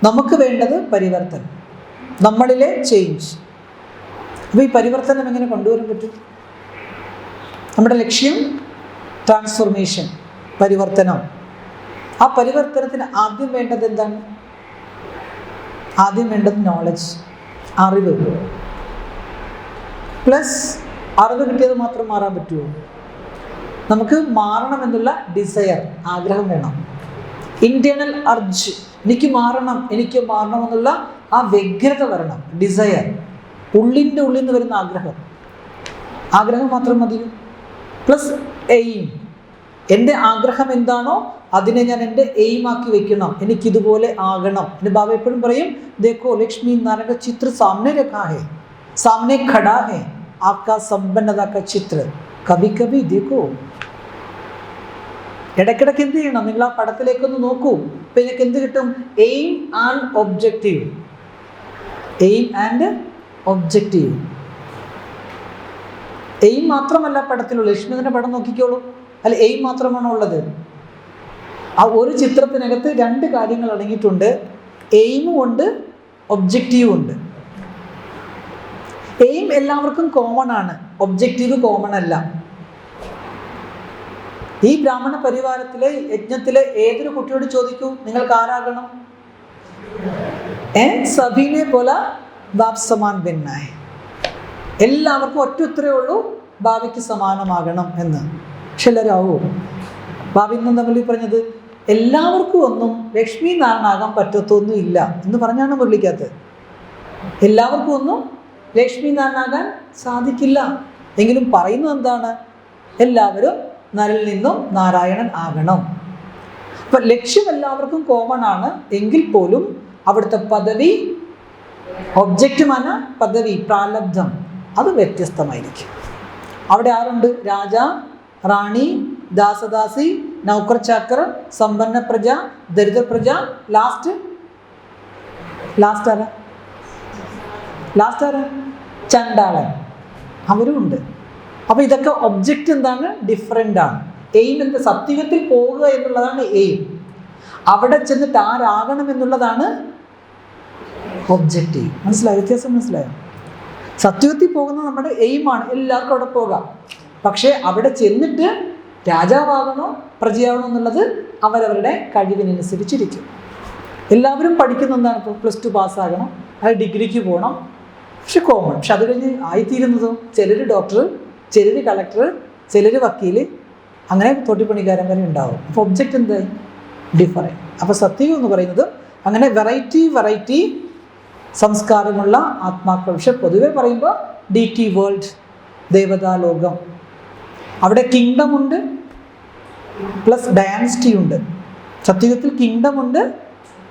നമുക്ക് വേണ്ടത് പരിവർത്തനം, നമ്മളിലെ ചേഞ്ച്. അപ്പോൾ ഈ പരിവർത്തനം എങ്ങനെ കൊണ്ടുവരാൻ പറ്റും? നമ്മുടെ ലക്ഷ്യം ട്രാൻസ്ഫോർമേഷൻ, പരിവർത്തനം. ആ പരിവർത്തനത്തിന് ആദ്യം വേണ്ടത് എന്താണ്? ആദ്യം വേണ്ടത് നോളജ്, അറിവ്. പ്ലസ് അറിവ് കിട്ടിയത് മാത്രം മാറാൻ പറ്റുമോ? നമുക്ക് മാറണമെന്നുള്ള ഡിസയർ, ആഗ്രഹം വേണം. ഇന്റേണൽ അർജ്, എനിക്ക് മാറണം എന്നുള്ള ആ വ്യഗ്രത വരണം, ഡിസയർ, ഉള്ളിൻ്റെ ഉള്ളിൽ നിന്ന് വരുന്ന ആഗ്രഹം മാത്രം മതിയോ? പ്ലസ് എയിം, എൻ്റെ ആഗ്രഹം എന്താണോ അതിനെ ഞാൻ എൻ്റെ എയിമാക്കി വെക്കണം, എനിക്കിതുപോലെ ആകണം. എൻ്റെ ബാബ എപ്പോഴും പറയും, ദേഖോ ലക്ഷ്മി നാരായണ ചിത്ര സാമനെ രഖാ ഹൈ, സാമനെ ഖടാ ഹൈ, ആപ്കാ സമ്പന്നത കാ ചിത്ര കഭി കഭി ദേഖോ. ഇടയ്ക്കിടയ്ക്ക് എന്ത് ചെയ്യണം? നിങ്ങൾ ആ പടത്തിലേക്കൊന്ന് നോക്കൂ. ഇപ്പം എനിക്ക് എന്ത് കിട്ടും? Aim and objective. Aim and objective. Aim മാത്രമല്ല പടത്തിലുള്ളൂ. ലക്ഷ്മിയുടെ പടം നോക്കിക്കോളൂ, അല്ല എയിം മാത്രമാണോ ഉള്ളത്? ആ ഒരു ചിത്രത്തിനകത്ത് രണ്ട് കാര്യങ്ങൾ അടങ്ങിയിട്ടുണ്ട്. എയിമും ഉണ്ട്, ഒബ്ജക്റ്റീവും ഉണ്ട്. എയിം എല്ലാവർക്കും കോമൺ ആണ്, ഒബ്ജക്റ്റീവ് കോമൺ അല്ല. ഈ ബ്രാഹ്മണ പരിവാരത്തിലെ യജ്ഞത്തിലെ ഏതൊരു കുട്ടിയോട് ചോദിക്കൂ, നിങ്ങൾക്ക് ആരാകണം? സബീനെ പോലെ ബാബ് സമാൻ ബിന്നായ. എല്ലാവർക്കും ഒറ്റ ഉത്തരവേ ഉള്ളൂ, ഭാവിക്ക് സമാനമാകണം എന്ന്. പക്ഷെ എല്ലാവരാവോ? ഭാവി ഇന്നും നമ്മൾ പറഞ്ഞത് എല്ലാവർക്കും ഒന്നും ലക്ഷ്മി നാരായണാകാൻ പറ്റത്തൊന്നും ഇല്ല എന്ന് പറഞ്ഞാണ് മുരളിക്കകത്ത്. എല്ലാവർക്കും ഒന്നും ലക്ഷ്മി നാരായണാകാൻ സാധിക്കില്ല. എങ്കിലും പറയുന്നത് എന്താണ്? എല്ലാവരും നരിൽ നിന്നും നാരായണൻ ആകണം. അപ്പം ലക്ഷ്യം എല്ലാവർക്കും കോമൺ ആണ്. എങ്കിൽ പോലും അവിടുത്തെ പദവി, ഒബ്ജക്റ്റുമന പദവി, പ്രാലബ്ധം, അത് വ്യത്യസ്തമായിരിക്കും. അവിടെ ആരുണ്ട്? രാജ, റാണി, ദാസദാസി, നൗക്കർ ചാക്കർ, സമ്പന്ന പ്രജ, ദരിദ്ര പ്രജ, ലാസ്റ്റ് ആരാ? ചണ്ടാളൻ. അവരും ഉണ്ട്. അപ്പോൾ ഇതൊക്കെ ഒബ്ജക്റ്റ് എന്താണ്? ഡിഫറെൻ്റ് ആണ്. എയിം എന്ത്? സത്യത്തിൽ പോകുക എന്നുള്ളതാണ് എയിം. അവിടെ ചെന്നിട്ട് ആരാകണം എന്നുള്ളതാണ് ഒബ്ജക്റ്റീവ്. മനസ്സിലായോ? വ്യത്യാസം മനസ്സിലായോ? സത്യത്തിൽ പോകുന്നത് നമ്മുടെ എയിമാണ്, എല്ലാവർക്കും അവിടെ പോകാം. പക്ഷേ അവിടെ ചെന്നിട്ട് രാജാവാകണോ പ്രജയാവണോ എന്നുള്ളത് അവരവരുടെ കഴിവിനനുസരിച്ചിരിക്കും. എല്ലാവരും പഠിക്കുന്ന എന്താണ്? ഇപ്പോൾ +2 പാസ്സാകണം, അത് ഡിഗ്രിക്ക് പോകണം, പക്ഷെ കോമൺ. പക്ഷെ അത് കഴിഞ്ഞ് ആയിത്തീരുന്നതോ ചിലർ ഡോക്ടർ, ചിലർ കളക്ടർ, ചിലർ വക്കീൽ, അങ്ങനെ തോട്ടിപ്പണിക്കാരൻ വരെ ഉണ്ടാവും. അപ്പോൾ ഒബ്ജക്റ്റ് എന്തായി? ഡിഫറെൻറ്റ്. അപ്പോൾ സത്യം എന്ന് പറയുന്നത് അങ്ങനെ വെറൈറ്റി സംസ്കാരമുള്ള ആത്മാക്കൾ. പക്ഷെ പൊതുവെ പറയുമ്പോൾ DT വേൾഡ്, ദേവതാലോകം, അവിടെ കിങ്ഡം ഉണ്ട് പ്ലസ് ഡയാൻസിറ്റി ഉണ്ട്. സത്യത്തിൽ കിങ്ഡം ഉണ്ട്,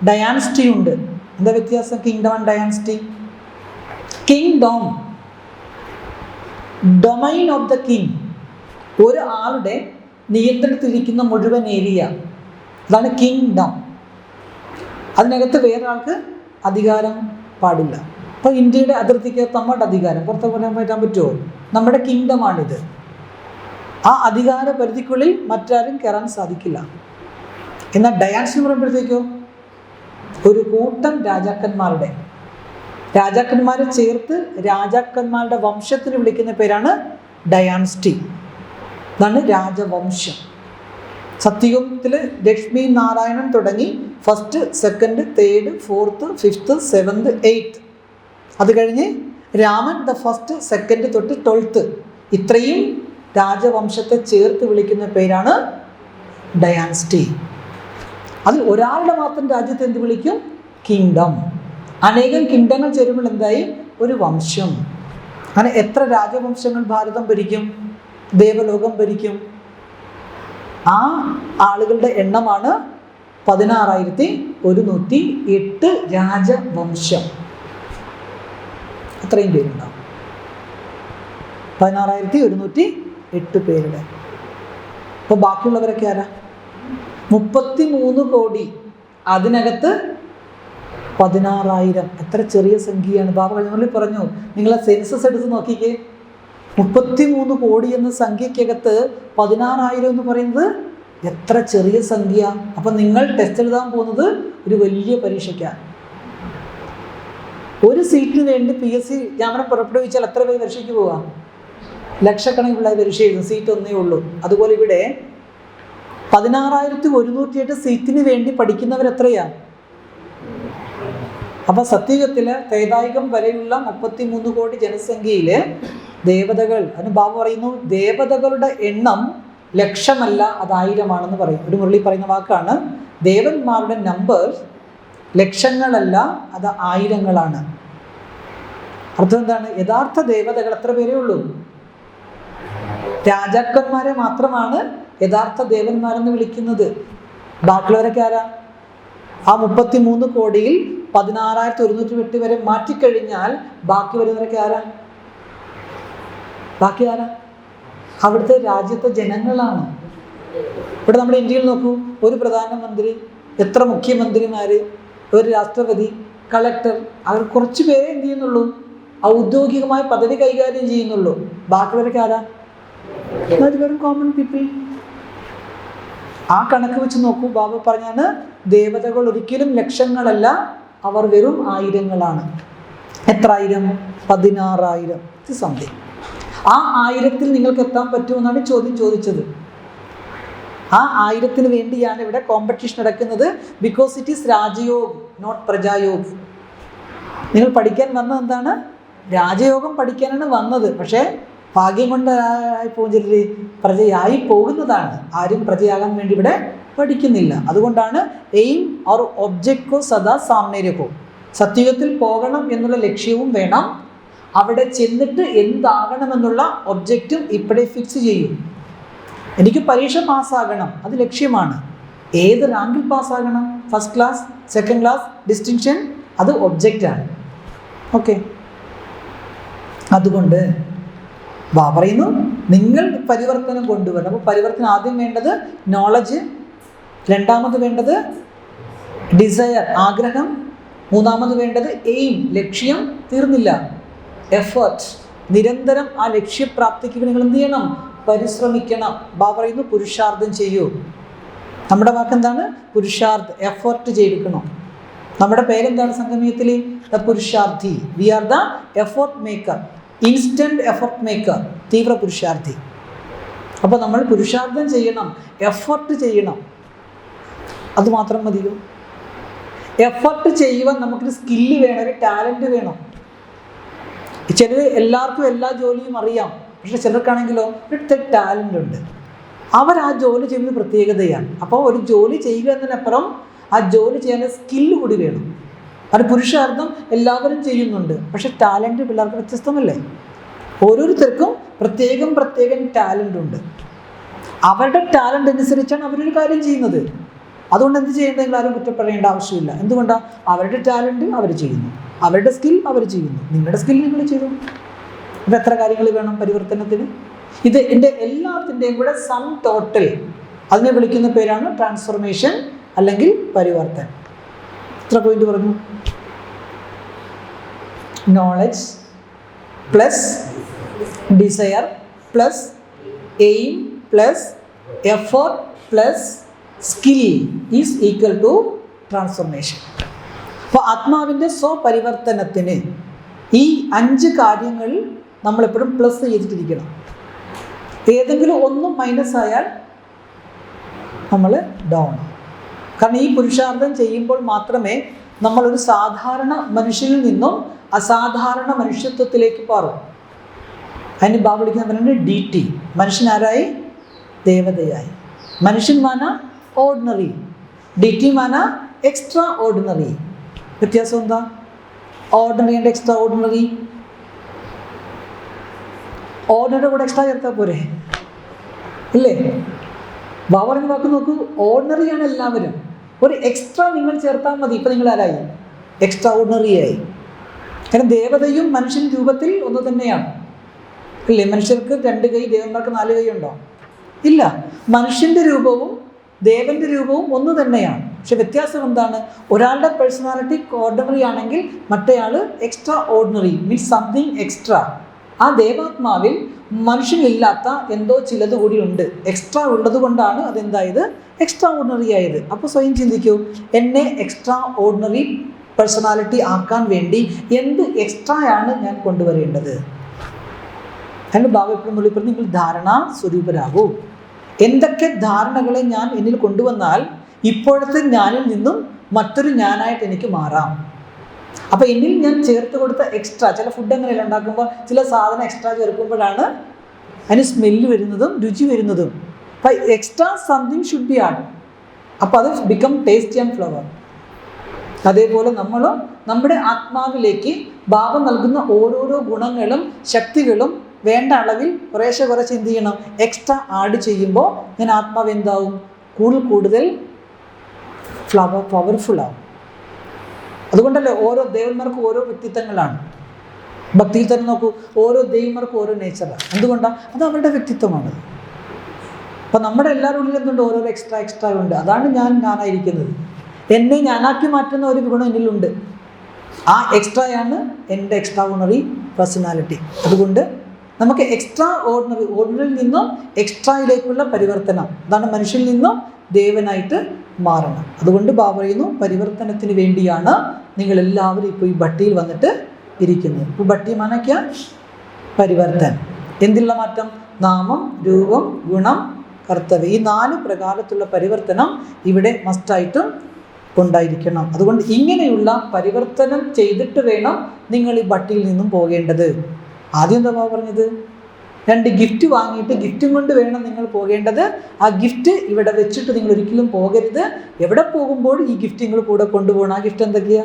ഡയാൻസിറ്റി ഉണ്ട്. എന്താ വ്യത്യാസം kingdom and dynasty? Kingdom, domain of the king, ഒരു ആളുടെ നിയന്ത്രണത്തിലിരിക്കുന്ന മുഴുവൻ ഏരിയ, അതാണ് കിങ്ഡം. അതിനകത്ത് വേറൊരാൾക്ക് അധികാരം പാടില്ല. അപ്പോൾ ഇന്ത്യയുടെ അതിർത്തിക്കകത്ത് നമ്മുടെ അധികാരം പുറത്ത് പറയാൻ പറ്റാൻ പറ്റുമോ? നമ്മുടെ കിങ്ഡമാണിത്. ആ അധികാര പരിധിക്കുള്ളിൽ മറ്റാരും കയറാൻ സാധിക്കില്ല. എന്നാൽ ഡയാൻസ് എന്ന് പറയുമ്പോഴത്തേക്കോ ഒരു കൂട്ടം രാജാക്കന്മാരെ ചേർത്ത് രാജാക്കന്മാരുടെ വംശത്തിന് വിളിക്കുന്ന പേരാണ് ഡയാൻസിറ്റി. അതാണ് രാജവംശം. സത്യയുഗത്തിൽ ലക്ഷ്മി നാരായണൻ തുടങ്ങി 1st, 2nd, 3rd, 4th, 5th, 7th, 8th. അത് കഴിഞ്ഞ് രാമൻ 1st, 2nd തൊട്ട് 12th. ഇത്രയും രാജവംശത്തെ ചേർത്ത് വിളിക്കുന്ന പേരാണ് ഡയാൻസിറ്റി. അതിൽ ഒരാളുടെ മാത്രം രാജ്യത്തെ എന്ത് വിളിക്കും? കിങ്ഡം. അനേകം കിങ്ഡങ്ങൾ ചേരുമ്പോൾ എന്തായി? ഒരു വംശം. അങ്ങനെ എത്ര രാജവംശങ്ങൾ ഭാരതം ഭരിക്കും? ദേവലോകം ഭരിക്കും? ആ ആളുകളുടെ എണ്ണമാണ് 16,108 രാജവംശം. അത്രയും പേരുണ്ടാവും. 16,108 പേരുടെ. അപ്പോൾ ബാക്കിയുള്ളവരൊക്കെ ആരാ? 33 കോടി. അതിനകത്ത് 16,000. എത്ര ചെറിയ സംഖ്യയാണ്. ബാബ കഴിഞ്ഞ പറഞ്ഞു, നിങ്ങൾ സെൻസസ് എടുത്ത് നോക്കിക്കേ. 33 കോടി എന്ന സംഖ്യക്കകത്ത് 16,000 എന്ന് പറയുന്നത് എത്ര ചെറിയ സംഖ്യ. അപ്പം നിങ്ങൾ ടെസ്റ്റ് എഴുതാൻ പോകുന്നത് ഒരു വലിയ പരീക്ഷയ്ക്കാണ്. ഒരു സീറ്റിന് വേണ്ടി PSC നിയമനം പുറപ്പെടുവിച്ചാൽ എത്ര പേര് പരീക്ഷയ്ക്ക് പോവാം? ലക്ഷക്കണക്കിനുള്ള പരീക്ഷ എഴുതും, സീറ്റ് ഒന്നേ ഉള്ളൂ. അതുപോലെ ഇവിടെ 16,108 സീറ്റിന് വേണ്ടി പഠിക്കുന്നവർ എത്രയാ? അപ്പൊ സത്യയുഗത്തില് ത്രേതായുഗം വരെയുള്ള 33 കോടി ജനസംഖ്യയില് ദേവതകൾ, അതിന് ബാബു പറയുന്നു ദേവതകളുടെ എണ്ണം ലക്ഷമല്ല, അത് 1000 പറയും. ഒരു മുരളി പറയുന്ന വാക്കാണ്, ദേവന്മാരുടെ നമ്പർ ലക്ഷങ്ങളല്ല, അത് 1000 അർത്ഥം എന്താണ്? യഥാർത്ഥ ദേവതകൾ എത്ര പേരേ ഉള്ളൂ? രാജാക്കന്മാരെ മാത്രമാണ് യഥാർത്ഥ ദേവന്മാരെന്ന് വിളിക്കുന്നത്. ബാക്കിയുള്ളവരൊക്കെ ആരാ? ആ 33 കോടിയിൽ 16,108 വരെ മാറ്റിക്കഴിഞ്ഞാൽ ബാക്കി വരുന്നവരൊക്കെ ആരാ? ബാക്കി ആരാ? അവിടുത്തെ രാജ്യത്തെ ജനങ്ങളാണ്. ഇവിടെ നമ്മുടെ ഇന്ത്യയിൽ നോക്കൂ, ഒരു പ്രധാനമന്ത്രി, എത്ര മുഖ്യമന്ത്രിമാര്, ഒരു രാഷ്ട്രപതി, കളക്ടർ, അവർ കുറച്ച് പേരെ എന്ത് ചെയ്യുന്നുള്ളൂ? ഔദ്യോഗികമായ പദവി കൈകാര്യം ചെയ്യുന്നുള്ളൂ. ബാക്കിയുള്ളവരൊക്കെ ആരാ? വെറും കോമൺ പീപ്പിൾ. ആ കണക്ക് വെച്ച് നോക്കൂ, ബാബ പറഞ്ഞാണ് ദേവതകൾ ഒരിക്കലും ലക്ഷങ്ങളല്ല, അവർ വെറും 1000 എത്ര 1000? 16,000 സംതിങ്. ആ 1000-ൽ നിങ്ങൾക്ക് എത്താൻ പറ്റുമെന്നാണ് ചോദ്യം ചോദിച്ചത്. ആ 1000-ന് വേണ്ടിയാണ് ഇവിടെ കോമ്പറ്റീഷൻ നടക്കുന്നത്. Because it is Rajyog, not Prajayog. നിങ്ങൾ പഠിക്കാൻ വന്നത് എന്താണ്? രാജയോഗം പഠിക്കാനാണ് വന്നത്. പക്ഷേ ഭാഗ്യം കൊണ്ട് ചിലർ പ്രജയായി പോകുന്നതാണ്. ആരും പ്രജയാകാൻ വേണ്ടി ഇവിടെ പഠിക്കുന്നില്ല. അതുകൊണ്ടാണ് എയിം ഓർ ഒബ്ജക്റ്റോ സദാ സാമനെ രഖോ. സത്യയുഗത്തിൽ പോകണം എന്നുള്ള ലക്ഷ്യവും വേണം. അവിടെ ചെന്നിട്ട് എന്താകണമെന്നുള്ള ഒബ്ജക്റ്റും ഇപ്പോഴേ ഫിക്സ് ചെയ്യും. എനിക്ക് പരീക്ഷ പാസ്സാകണം, അത് ലക്ഷ്യമാണ്. ഏത് റാങ്കിൽ പാസ്സാകണം? First class, second class, distinction, അത് ഒബ്ജക്റ്റാണ്. ഓക്കെ, അതുകൊണ്ട് പറയുന്നു നിങ്ങൾ പരിവർത്തനം കൊണ്ടുവരണം. അപ്പോൾ പരിവർത്തനം ആദ്യം വേണ്ടത് നോളജ്, രണ്ടാമത് വേണ്ടത് ഡിസയർ, ആഗ്രഹം, മൂന്നാമത് വേണ്ടത് എയിം, ലക്ഷ്യം. തീർന്നില്ല, എഫേർട്ട്. നിരന്തരം ആ ലക്ഷ്യപ്രാപ്തിക്ക് നിങ്ങൾ എന്ത് ചെയ്യണം? പരിശ്രമിക്കണം. പറയുന്നു പുരുഷാർത്ഥം ചെയ്യൂ. നമ്മുടെ വാക്കെന്താണ്? പുരുഷാർത്ഥ്, എഫേർട്ട് ചെയ്തെടുക്കണം. നമ്മുടെ പേരെന്താണ് സംഗമയത്തിൽ? The purusharthi. We are the effort maker, instant effort maker, തീവ്ര പുരുഷാർത്ഥി. അപ്പോൾ നമ്മൾ പുരുഷാർത്ഥം ചെയ്യണം, എഫർട്ട് ചെയ്യണം. അതുമാത്രം മതിയോ? എഫർട്ട് ചെയ്യുവാൻ നമുക്കൊരു സ്കില്ല് വേണം, ഒരു ടാലൻറ്റ് വേണം. ചിലർ എല്ലാവർക്കും എല്ലാ ജോലിയും അറിയാം, പക്ഷെ ചിലർക്കാണെങ്കിലോ ഒരു ടാലൻ്റ് ഉണ്ട്. അവർ ആ ജോലി ചെയ്യുന്നത് പ്രത്യേകതയാണ്. അപ്പോൾ ഒരു ജോലി ചെയ്യുക എന്നതിനപ്പുറം ആ ജോലി ചെയ്യാൻ സ്കില്ല് കൂടി വേണം. അത് പുരുഷാർത്ഥം എല്ലാവരും ചെയ്യുന്നുണ്ട്, പക്ഷെ ടാലൻറ്റ് പിള്ളേർക്ക് വ്യത്യസ്തമല്ലേ? ഓരോരുത്തർക്കും പ്രത്യേകം ടാലൻ്റ് ഉണ്ട്. അവരുടെ ടാലൻ്റ് അനുസരിച്ചാണ് അവരൊരു കാര്യം ചെയ്യുന്നത്. അതുകൊണ്ട് എന്ത് ചെയ്യേണ്ടത്? നിങ്ങൾ ആരും കുറ്റപ്പെടേണ്ട ആവശ്യമില്ല. എന്തുകൊണ്ടാണ്? അവരുടെ ടാലൻറ്റ് അവർ ചെയ്യുന്നു, അവരുടെ സ്കിൽ അവർ ചെയ്യുന്നു, നിങ്ങളുടെ സ്കിൽ നിങ്ങൾ ചെയ്തു. ഇപ്പം എത്ര കാര്യങ്ങൾ വേണം പരിവർത്തനത്തിന്? ഇത് എൻ്റെ എല്ലാത്തിൻ്റെയും കൂടെ സം ടോട്ടൽ, അതിനെ വിളിക്കുന്ന പേരാണ് ട്രാൻസ്ഫോർമേഷൻ അല്ലെങ്കിൽ പരിവർത്തനം. എത്ര പോയിന്റ് പറഞ്ഞു? Knowledge plus desire plus aim plus effort plus skill is equal to transformation. അപ്പോൾ ആത്മാവിൻ്റെ സ്വപരിവർത്തനത്തിന് ഈ 5 കാര്യങ്ങൾ നമ്മളെപ്പോഴും പ്ലസ് ചെയ്തിട്ടിരിക്കണം. ഏതെങ്കിലും ഒന്നും മൈനസ് ആയാൽ നമ്മൾ ഡൗൺ. കാരണം ഈ പുരുഷാർത്ഥം ചെയ്യുമ്പോൾ മാത്രമേ നമ്മളൊരു സാധാരണ മനുഷ്യനിൽ നിന്നും അസാധാരണ മനുഷ്യത്വത്തിലേക്ക് മാറും. അതിന് ബാബു വിളിക്കുന്നവരാണ് DT. മനുഷ്യൻ ആരായി? ദേവതയായി. മനുഷ്യൻ മാന ഓർഡിനറി, DT മാന എക്സ്ട്രാ ഓർഡിനറി. വ്യത്യാസം എന്താ? Ordinary and extraordinary. ഓർഡിനറിയുടെ കൂടെ എക്സ്ട്രാ ചേർത്താൽ പോരെ? ഇല്ലേ? ബാബു പറയുന്ന വാക്ക് നോക്കൂ, ഓർഡിനറിയാണ് എല്ലാവരും, ഒരു എക്സ്ട്രാ നിങ്ങൾ ചേർത്താൽ മതി. ഇപ്പം നിങ്ങൾ ആരായി? എക്സ്ട്രാ ഓർഡിനറി ആയി. കാരണം ദേവതയും മനുഷ്യൻ രൂപത്തിൽ ഒന്ന് തന്നെയാണ്, ഇല്ലേ? മനുഷ്യർക്ക് 2 കൈ, ദേവന്മാർക്ക് 4 കൈ ഉണ്ടോ? ഇല്ല. മനുഷ്യൻ്റെ രൂപവും ദേവൻ്റെ രൂപവും ഒന്ന് തന്നെയാണ്. പക്ഷെ വ്യത്യാസം എന്താണ്? ഒരാളുടെ പേഴ്സണാലിറ്റി ഓർഡിനറി ആണെങ്കിൽ മറ്റേയാൾ extra ordinary, means something extra. ആ ദേവാത്മാവിൽ മനുഷ്യനില്ലാത്ത എന്തോ ചിലത് കൂടി ഉണ്ട്. എക്സ്ട്രാ ഉള്ളത് കൊണ്ടാണ് അതെന്തായത്? എക്സ്ട്രാ ഓർഡിനറി ആയത്. അപ്പോൾ സ്വയം ചിന്തിക്കൂ, എന്നെ എക്സ്ട്രാ ഓർഡിനറി പേഴ്സണാലിറ്റി ആക്കാൻ വേണ്ടി എന്ത് എക്സ്ട്രായാണ് ഞാൻ കൊണ്ടുവരേണ്ടത്? അതിന് ബാബ എപ്പോഴും വിളിപ്പറഞ്ഞു, നിങ്ങൾ ധാരണാ സ്വരൂപരാകൂ. എന്തൊക്കെ ധാരണകളെ ഞാൻ എന്നിൽ കൊണ്ടുവന്നാൽ ഇപ്പോഴത്തെ ഞാനിൽ നിന്നും മറ്റൊരു ഞാനായിട്ട് എനിക്ക് മാറാം. അപ്പോൾ എന്നിൽ ഞാൻ ചേർത്ത് കൊടുത്ത എക്സ്ട്രാ, ചില ഫുഡ് അങ്ങനെയല്ല ഉണ്ടാക്കുമ്പോൾ ചില സാധനം എക്സ്ട്രാ ചേർക്കുമ്പോഴാണ് അതിന് സ്മെല്ല് വരുന്നതും രുചി വരുന്നതും. അപ്പം extra something should be add. അപ്പോൾ അത് ബിക്കം ടേസ്റ്റി ആൻഡ് ഫ്ലവർ. അതേപോലെ നമ്മളും നമ്മുടെ ആത്മാവിലേക്ക് ബാബ നൽകുന്ന ഓരോരോ ഗുണങ്ങളും ശക്തികളും വേണ്ട അളവിൽ കുറേശ്ശെ എന്ത് ചെയ്യണം, എക്സ്ട്രാ ആഡ് ചെയ്യുമ്പോൾ ഞാൻ ആത്മാവ് എന്താവും, കൂടുതൽ പവർഫുൾ ആവും. അതുകൊണ്ടല്ലേ ഓരോ ദേവന്മാർക്കും ഓരോ വ്യക്തിത്വങ്ങളാണ്. ഭക്തിയിൽ തന്നെ നോക്കൂ, ഓരോ ദേവിമാർക്കും ഓരോ നേച്ചറാണ്. എന്തുകൊണ്ടാണ്? അത് അവരുടെ വ്യക്തിത്വമാണ്. അപ്പം നമ്മുടെ എല്ലാവരുടെ ഉള്ളിൽ എന്തുണ്ട്, ഓരോ എക്സ്ട്രാ ഉണ്ട്. അതാണ് ഞാനായിരിക്കുന്നത്. എന്നെ ഞാനാക്കി മാറ്റുന്ന ഒരു ഗുണം എന്നിലുണ്ട്. ആ എക്സ്ട്രായാണ് എൻ്റെ എക്സ്ട്രാ ഓർഡിനറി പേഴ്സണാലിറ്റി. അതുകൊണ്ട് നമുക്ക് ഓർഡിനറിയിൽ നിന്നും എക്സ്ട്രായിലേക്കുള്ള പരിവർത്തനം, അതാണ് മനുഷ്യനിൽ നിന്നും ദേവനായിട്ട് മാറണം. അതുകൊണ്ട് ബാബ പറയുന്നു, പരിവർത്തനത്തിന് വേണ്ടിയാണ് നിങ്ങളെല്ലാവരും ഇപ്പോൾ ഈ ഭട്ടിയിൽ വന്നിട്ട് ഇരിക്കുന്നത്. ഇപ്പോൾ ഭട്ടി മാനക്ക പരിവർത്തൻ. എന്തിലുള്ള മാറ്റം? നാമം, രൂപം, ഗുണം, കർത്തവ്യം. ഈ 4 പ്രകാരത്തിലുള്ള പരിവർത്തനം ഇവിടെ മസ്റ്റായിട്ടും ഉണ്ടായിരിക്കണം. അതുകൊണ്ട് ഇങ്ങനെയുള്ള പരിവർത്തനം ചെയ്തിട്ട് വേണം നിങ്ങൾ ഈ ഭട്ടിയിൽ നിന്നും പോകേണ്ടത്. ആദ്യം എന്താ പറഞ്ഞത്? 2 ഗിഫ്റ്റ് വാങ്ങിയിട്ട് ഗിഫ്റ്റും കൊണ്ട് വേണം നിങ്ങൾ പോകേണ്ടത്. ആ ഗിഫ്റ്റ് ഇവിടെ വെച്ചിട്ട് നിങ്ങൾ ഒരിക്കലും പോകരുത്. എവിടെ പോകുമ്പോൾ ഈ ഗിഫ്റ്റ് നിങ്ങൾ കൂടെ കൊണ്ടുപോകണം. ആ ഗിഫ്റ്റ് എന്തൊക്കെയാ?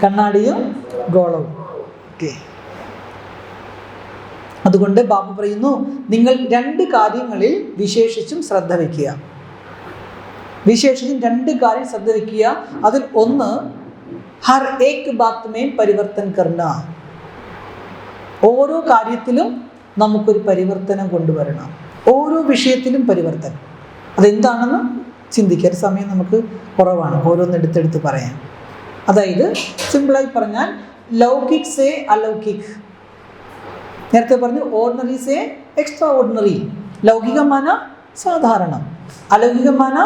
കണ്ണാടിയും ഗോളവും. ഓക്കെ. അതുകൊണ്ട് ബാബ പറയുന്നു, നിങ്ങൾ 2 കാര്യങ്ങളിൽ വിശേഷിച്ചും ശ്രദ്ധ വയ്ക്കുക. വിശേഷിച്ചും 2 കാര്യം ശ്രദ്ധ വയ്ക്കുക. അതിൽ ഒന്ന്, ഹർ ഏക് ബാത് മേ പരിവർത്തൻ കർണ. ഓരോ കാര്യത്തിലും നമുക്കൊരു പരിവർത്തനം കൊണ്ടുവരണം. ഓരോ വിഷയത്തിലും പരിവർത്തനം. അതെന്താണെന്ന് ചിന്തിക്കാൻ സമയം നമുക്ക് കുറവാണ് ഓരോന്നെടുത്തെടുത്ത് പറയാൻ. അതായത് സിമ്പിളായി പറഞ്ഞാൽ, ലൗകിക് സേ അലൗകിക്. നേരത്തെ പറഞ്ഞു ഓർഡിനറി സേ എക്സ്ട്രാ ഓർഡിനറി. ലൗകികമാന സാധാരണം, അലൗകികമാന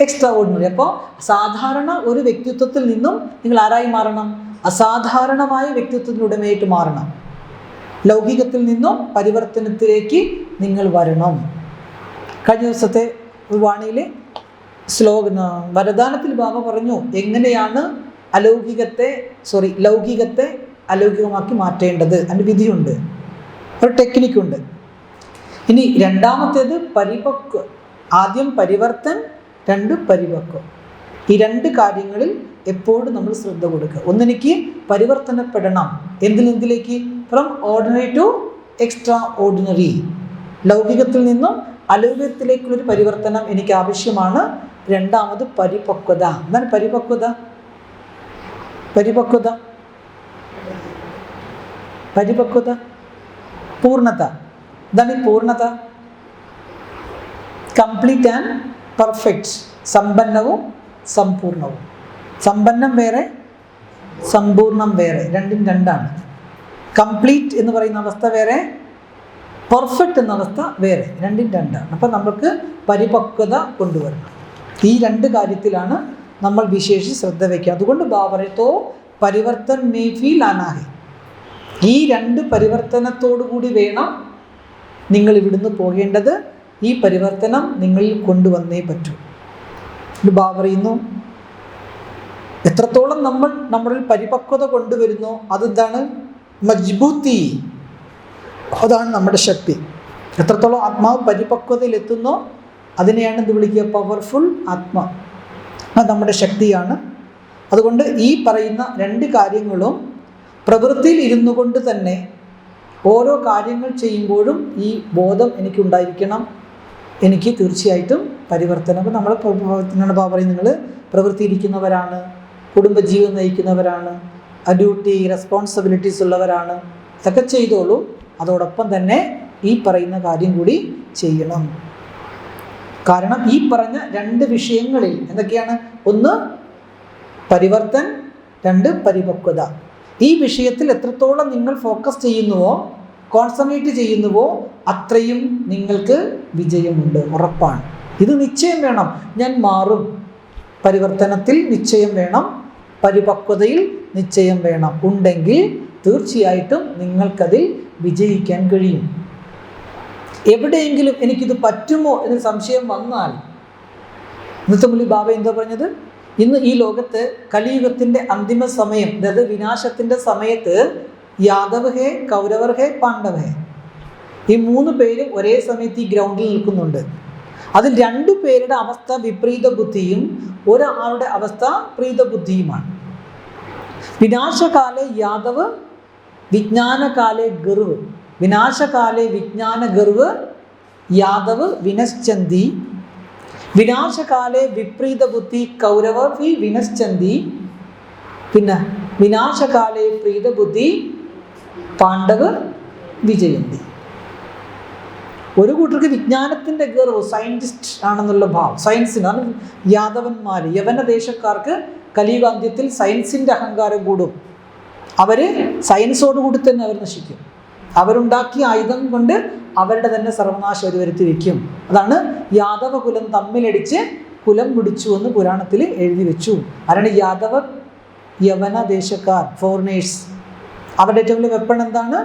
എക്സ്ട്രാ ഓർഡിനറി. അപ്പോൾ സാധാരണ ഒരു വ്യക്തിത്വത്തിൽ നിന്നും നിങ്ങൾ ആരായി മാറണം? അസാധാരണമായ വ്യക്തിത്വത്തിനുടമയായിട്ട് മാറണം. ലൗകികത്തിൽ നിന്നും പരിവർത്തനത്തിലേക്ക് നിങ്ങൾ വരണം. കഴിഞ്ഞ ദിവസത്തെ വാണിയിലെ വരദാനത്തിൽ ബാബ പറഞ്ഞു എങ്ങനെയാണ് ലൗകികത്തെ അലൗകികമാക്കി മാറ്റേണ്ടത്. അതിൻ്റെ വിധിയുണ്ട്, ഒരു ടെക്നിക്കുണ്ട്. ഇനി രണ്ടാമത്തേത് പരിപക്വ. ആദ്യം പരിവർത്തൻ, 2 പരിപക്വം. ഈ 2 കാര്യങ്ങളിൽ എപ്പോഴും നമ്മൾ ശ്രദ്ധ കൊടുക്കുക. ഒന്നെനിക്ക് പരിവർത്തനപ്പെടണം. എന്തിലേക്ക്? From ordinary to extraordinary. ലൗകികത്തിൽ നിന്നും അലൗകികത്തിലേക്കുള്ളൊരു പരിവർത്തനം എനിക്ക് ആവശ്യമാണ്. രണ്ടാമത് പരിപക്വത. എന്താണ് പരിപക്വത? പൂർണ്ണത. എന്താണ് ഈ പൂർണ്ണത? Complete and perfect. സമ്പന്നവും സമ്പൂർണവും. സമ്പന്നം വേറെ, സമ്പൂർണം വേറെ. രണ്ടും രണ്ടാണ്. കംപ്ലീറ്റ് എന്ന് പറയുന്ന അവസ്ഥ വേറെ, പെർഫെക്റ്റ് എന്ന അവസ്ഥ വേറെ. രണ്ടും രണ്ടാണ്. അപ്പം നമുക്ക് പരിപക്വത കൊണ്ടുവരണം. ഈ 2 കാര്യത്തിലാണ് നമ്മൾ വിശേഷിച്ച് ശ്രദ്ധ വയ്ക്കുക. അതുകൊണ്ട് ബാബറത്തോ പരിവർത്തൻ മേ ഫീൽ ആനാഹി. ഈ 2 പരിവർത്തനത്തോടു കൂടി വേണം നിങ്ങൾ ഇവിടുന്ന് പോകേണ്ടത്. ഈ പരിവർത്തനം നിങ്ങളിൽ കൊണ്ടുവന്നേ പറ്റൂ. ബാബ പറയുന്നു, എത്രത്തോളം നമ്മൾ നമ്മളിൽ പരിപക്വത കൊണ്ടുവരുന്നോ അതെന്താണ്? മജ്ബൂത്തി. അതാണ് നമ്മുടെ ശക്തി. എത്രത്തോളം ആത്മാവ് പരിപക്വതയിലെത്തുന്നോ അതിനെയാണ് എന്ത് വിളിക്കുക? പവർഫുൾ ആത്മ. അത് നമ്മുടെ ശക്തിയാണ്. അതുകൊണ്ട് ഈ പറയുന്ന 2 കാര്യങ്ങളും പ്രവൃത്തിയിൽ ഇരുന്നു കൊണ്ട് തന്നെ ഓരോ കാര്യങ്ങൾ ചെയ്യുമ്പോഴും ഈ ബോധം എനിക്കുണ്ടായിരിക്കണം. എനിക്ക് തീർച്ചയായിട്ടും പരിവർത്തനം. അപ്പോൾ നമ്മൾ പറയും, നിങ്ങൾ പ്രവൃത്തിയിരിക്കുന്നവരാണ്, കുടുംബജീവിതം നയിക്കുന്നവരാണ്, ഡ്യൂട്ടി റെസ്പോൺസിബിലിറ്റീസ് ഉള്ളവരാണ്. ഇതൊക്കെ ചെയ്തോളൂ. അതോടൊപ്പം തന്നെ ഈ പറയുന്ന കാര്യം കൂടി ചെയ്യണം. കാരണം ഈ പറഞ്ഞ 2 വിഷയങ്ങളിൽ എന്തൊക്കെയാണ്? ഒന്ന് പരിവർത്തൻ, 2 പരിപക്വത. ഈ വിഷയത്തിൽ എത്രത്തോളം നിങ്ങൾ ഫോക്കസ് ചെയ്യുന്നുവോ, കോൺസെൻട്രേറ്റ് ചെയ്യുന്നുവോ അത്രയും നിങ്ങൾക്ക് വിജയമുണ്ട്, ഉറപ്പാണ്. ഇത് നിശ്ചയം വേണം. ഞാൻ മാറും, പരിവർത്തനത്തിൽ നിശ്ചയം വേണം, പരിപക്വതയിൽ നിശ്ചയം വേണം. ഉണ്ടെങ്കിൽ തീർച്ചയായിട്ടും നിങ്ങൾക്കതിൽ വിജയിക്കാൻ കഴിയും. എവിടെയെങ്കിലും എനിക്കിത് പറ്റുമോ എന്ന് സംശയം വന്നാൽ, ഇന്നത്തെ മുല്ലി ബാബ എന്താ പറഞ്ഞത്? ഇന്ന് ഈ ലോകത്ത് കലിയുഗത്തിൻ്റെ അന്തിമ സമയം, അതായത് വിനാശത്തിൻ്റെ സമയത്ത് യാദവ് ഹേ, കൗരവർ ഹേ, പാണ്ഡവ ഹേ, ഈ 3 പേരും ഒരേ സമയത്ത് ഈ ഗ്രൗണ്ടിൽ നിൽക്കുന്നുണ്ട്. അതിൽ 2 പേരുടെ അവസ്ഥ വിപരീത ബുദ്ധിയും ഒരാളുടെ അവസ്ഥ പ്രീത ബുദ്ധിയുമാണ്. വിനാശകാലെ യാദവ്, വിജ്ഞാനകാലെ ഗർവ്. വിനാശകാലെ വിജ്ഞാന ഗർവ്, യാദവ് വിനശ്ചന്തി. വിനാശകാലെ വിപരീത ബുദ്ധി, കൗരവർ ഹി വിനശ്ചന്തി. പിന്നെ വിനാശകാലെ പ്രീത ബുദ്ധി, പാണ്ഡവ് വിജയന്തി. ഒരു കൂട്ടർക്ക് വിജ്ഞാനത്തിൻ്റെ ഗർവ്, സയൻറ്റിസ്റ്റ് ആണെന്നുള്ള ഭാവം, സയൻസിനാണ് യാദവന്മാർ. യവന ദേശക്കാർക്ക് കലിയുഗാന്ത്യത്തിൽ സയൻസിൻ്റെ അഹങ്കാരം കൂടും. അവർ സയൻസോടുകൂടി തന്നെ അവർ നശിക്കും. അവരുണ്ടാക്കിയ ആയുധം കൊണ്ട് അവരുടെ തന്നെ സർവനാശം അവർ വരുത്തി വയ്ക്കും. അതാണ് യാദവ കുലം തമ്മിലടിച്ച് കുലം പിടിച്ചു എന്ന് പുരാണത്തിൽ എഴുതി വെച്ചു. ആരാണ് യാദവർ? യവന ദേശക്കാർ, ഫോറിനേഴ്സ്. അവരുടെ ഏറ്റവും വലിയ വെപ്പൺ എന്താണ്?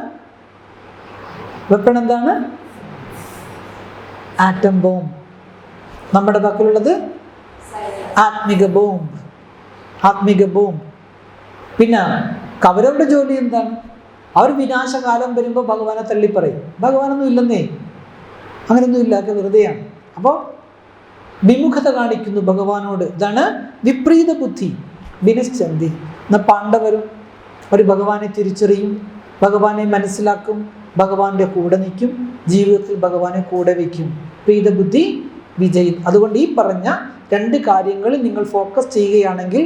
Atom bomb. നമ്മുടെ പക്കലുള്ളത് ആത്മിക ബോംബ്. പിന്നെ കൗരവരുടെ ജോലി എന്താണ്? അവർ വിനാശകാലം വരുമ്പോൾ ഭഗവാനെ തള്ളിപ്പറയും. ഭഗവാനൊന്നും ഇല്ലെന്നേ, അങ്ങനെയൊന്നും ഇല്ല, ഒക്കെ വെറുതെയാണ്. അപ്പോൾ വിമുഖത കാണിക്കുന്നു ഭഗവാനോട്. ഇതാണ് വിപരീത ബുദ്ധി, വിനശ്ചന്തി. എന്നാൽ പാണ്ഡവരും അവർ ഭഗവാനെ തിരിച്ചറിയും, ഭഗവാനെ മനസ്സിലാക്കും, ഭഗവാന്റെ കൂടെ നിൽക്കും, ജീവിതത്തിൽ ഭഗവാനെ കൂടെ വയ്ക്കും. പ്രീതബുദ്ധി വിജയം. അതുകൊണ്ട് ഈ പറഞ്ഞ 2 കാര്യങ്ങളിൽ നിങ്ങൾ ഫോക്കസ് ചെയ്യുകയാണെങ്കിൽ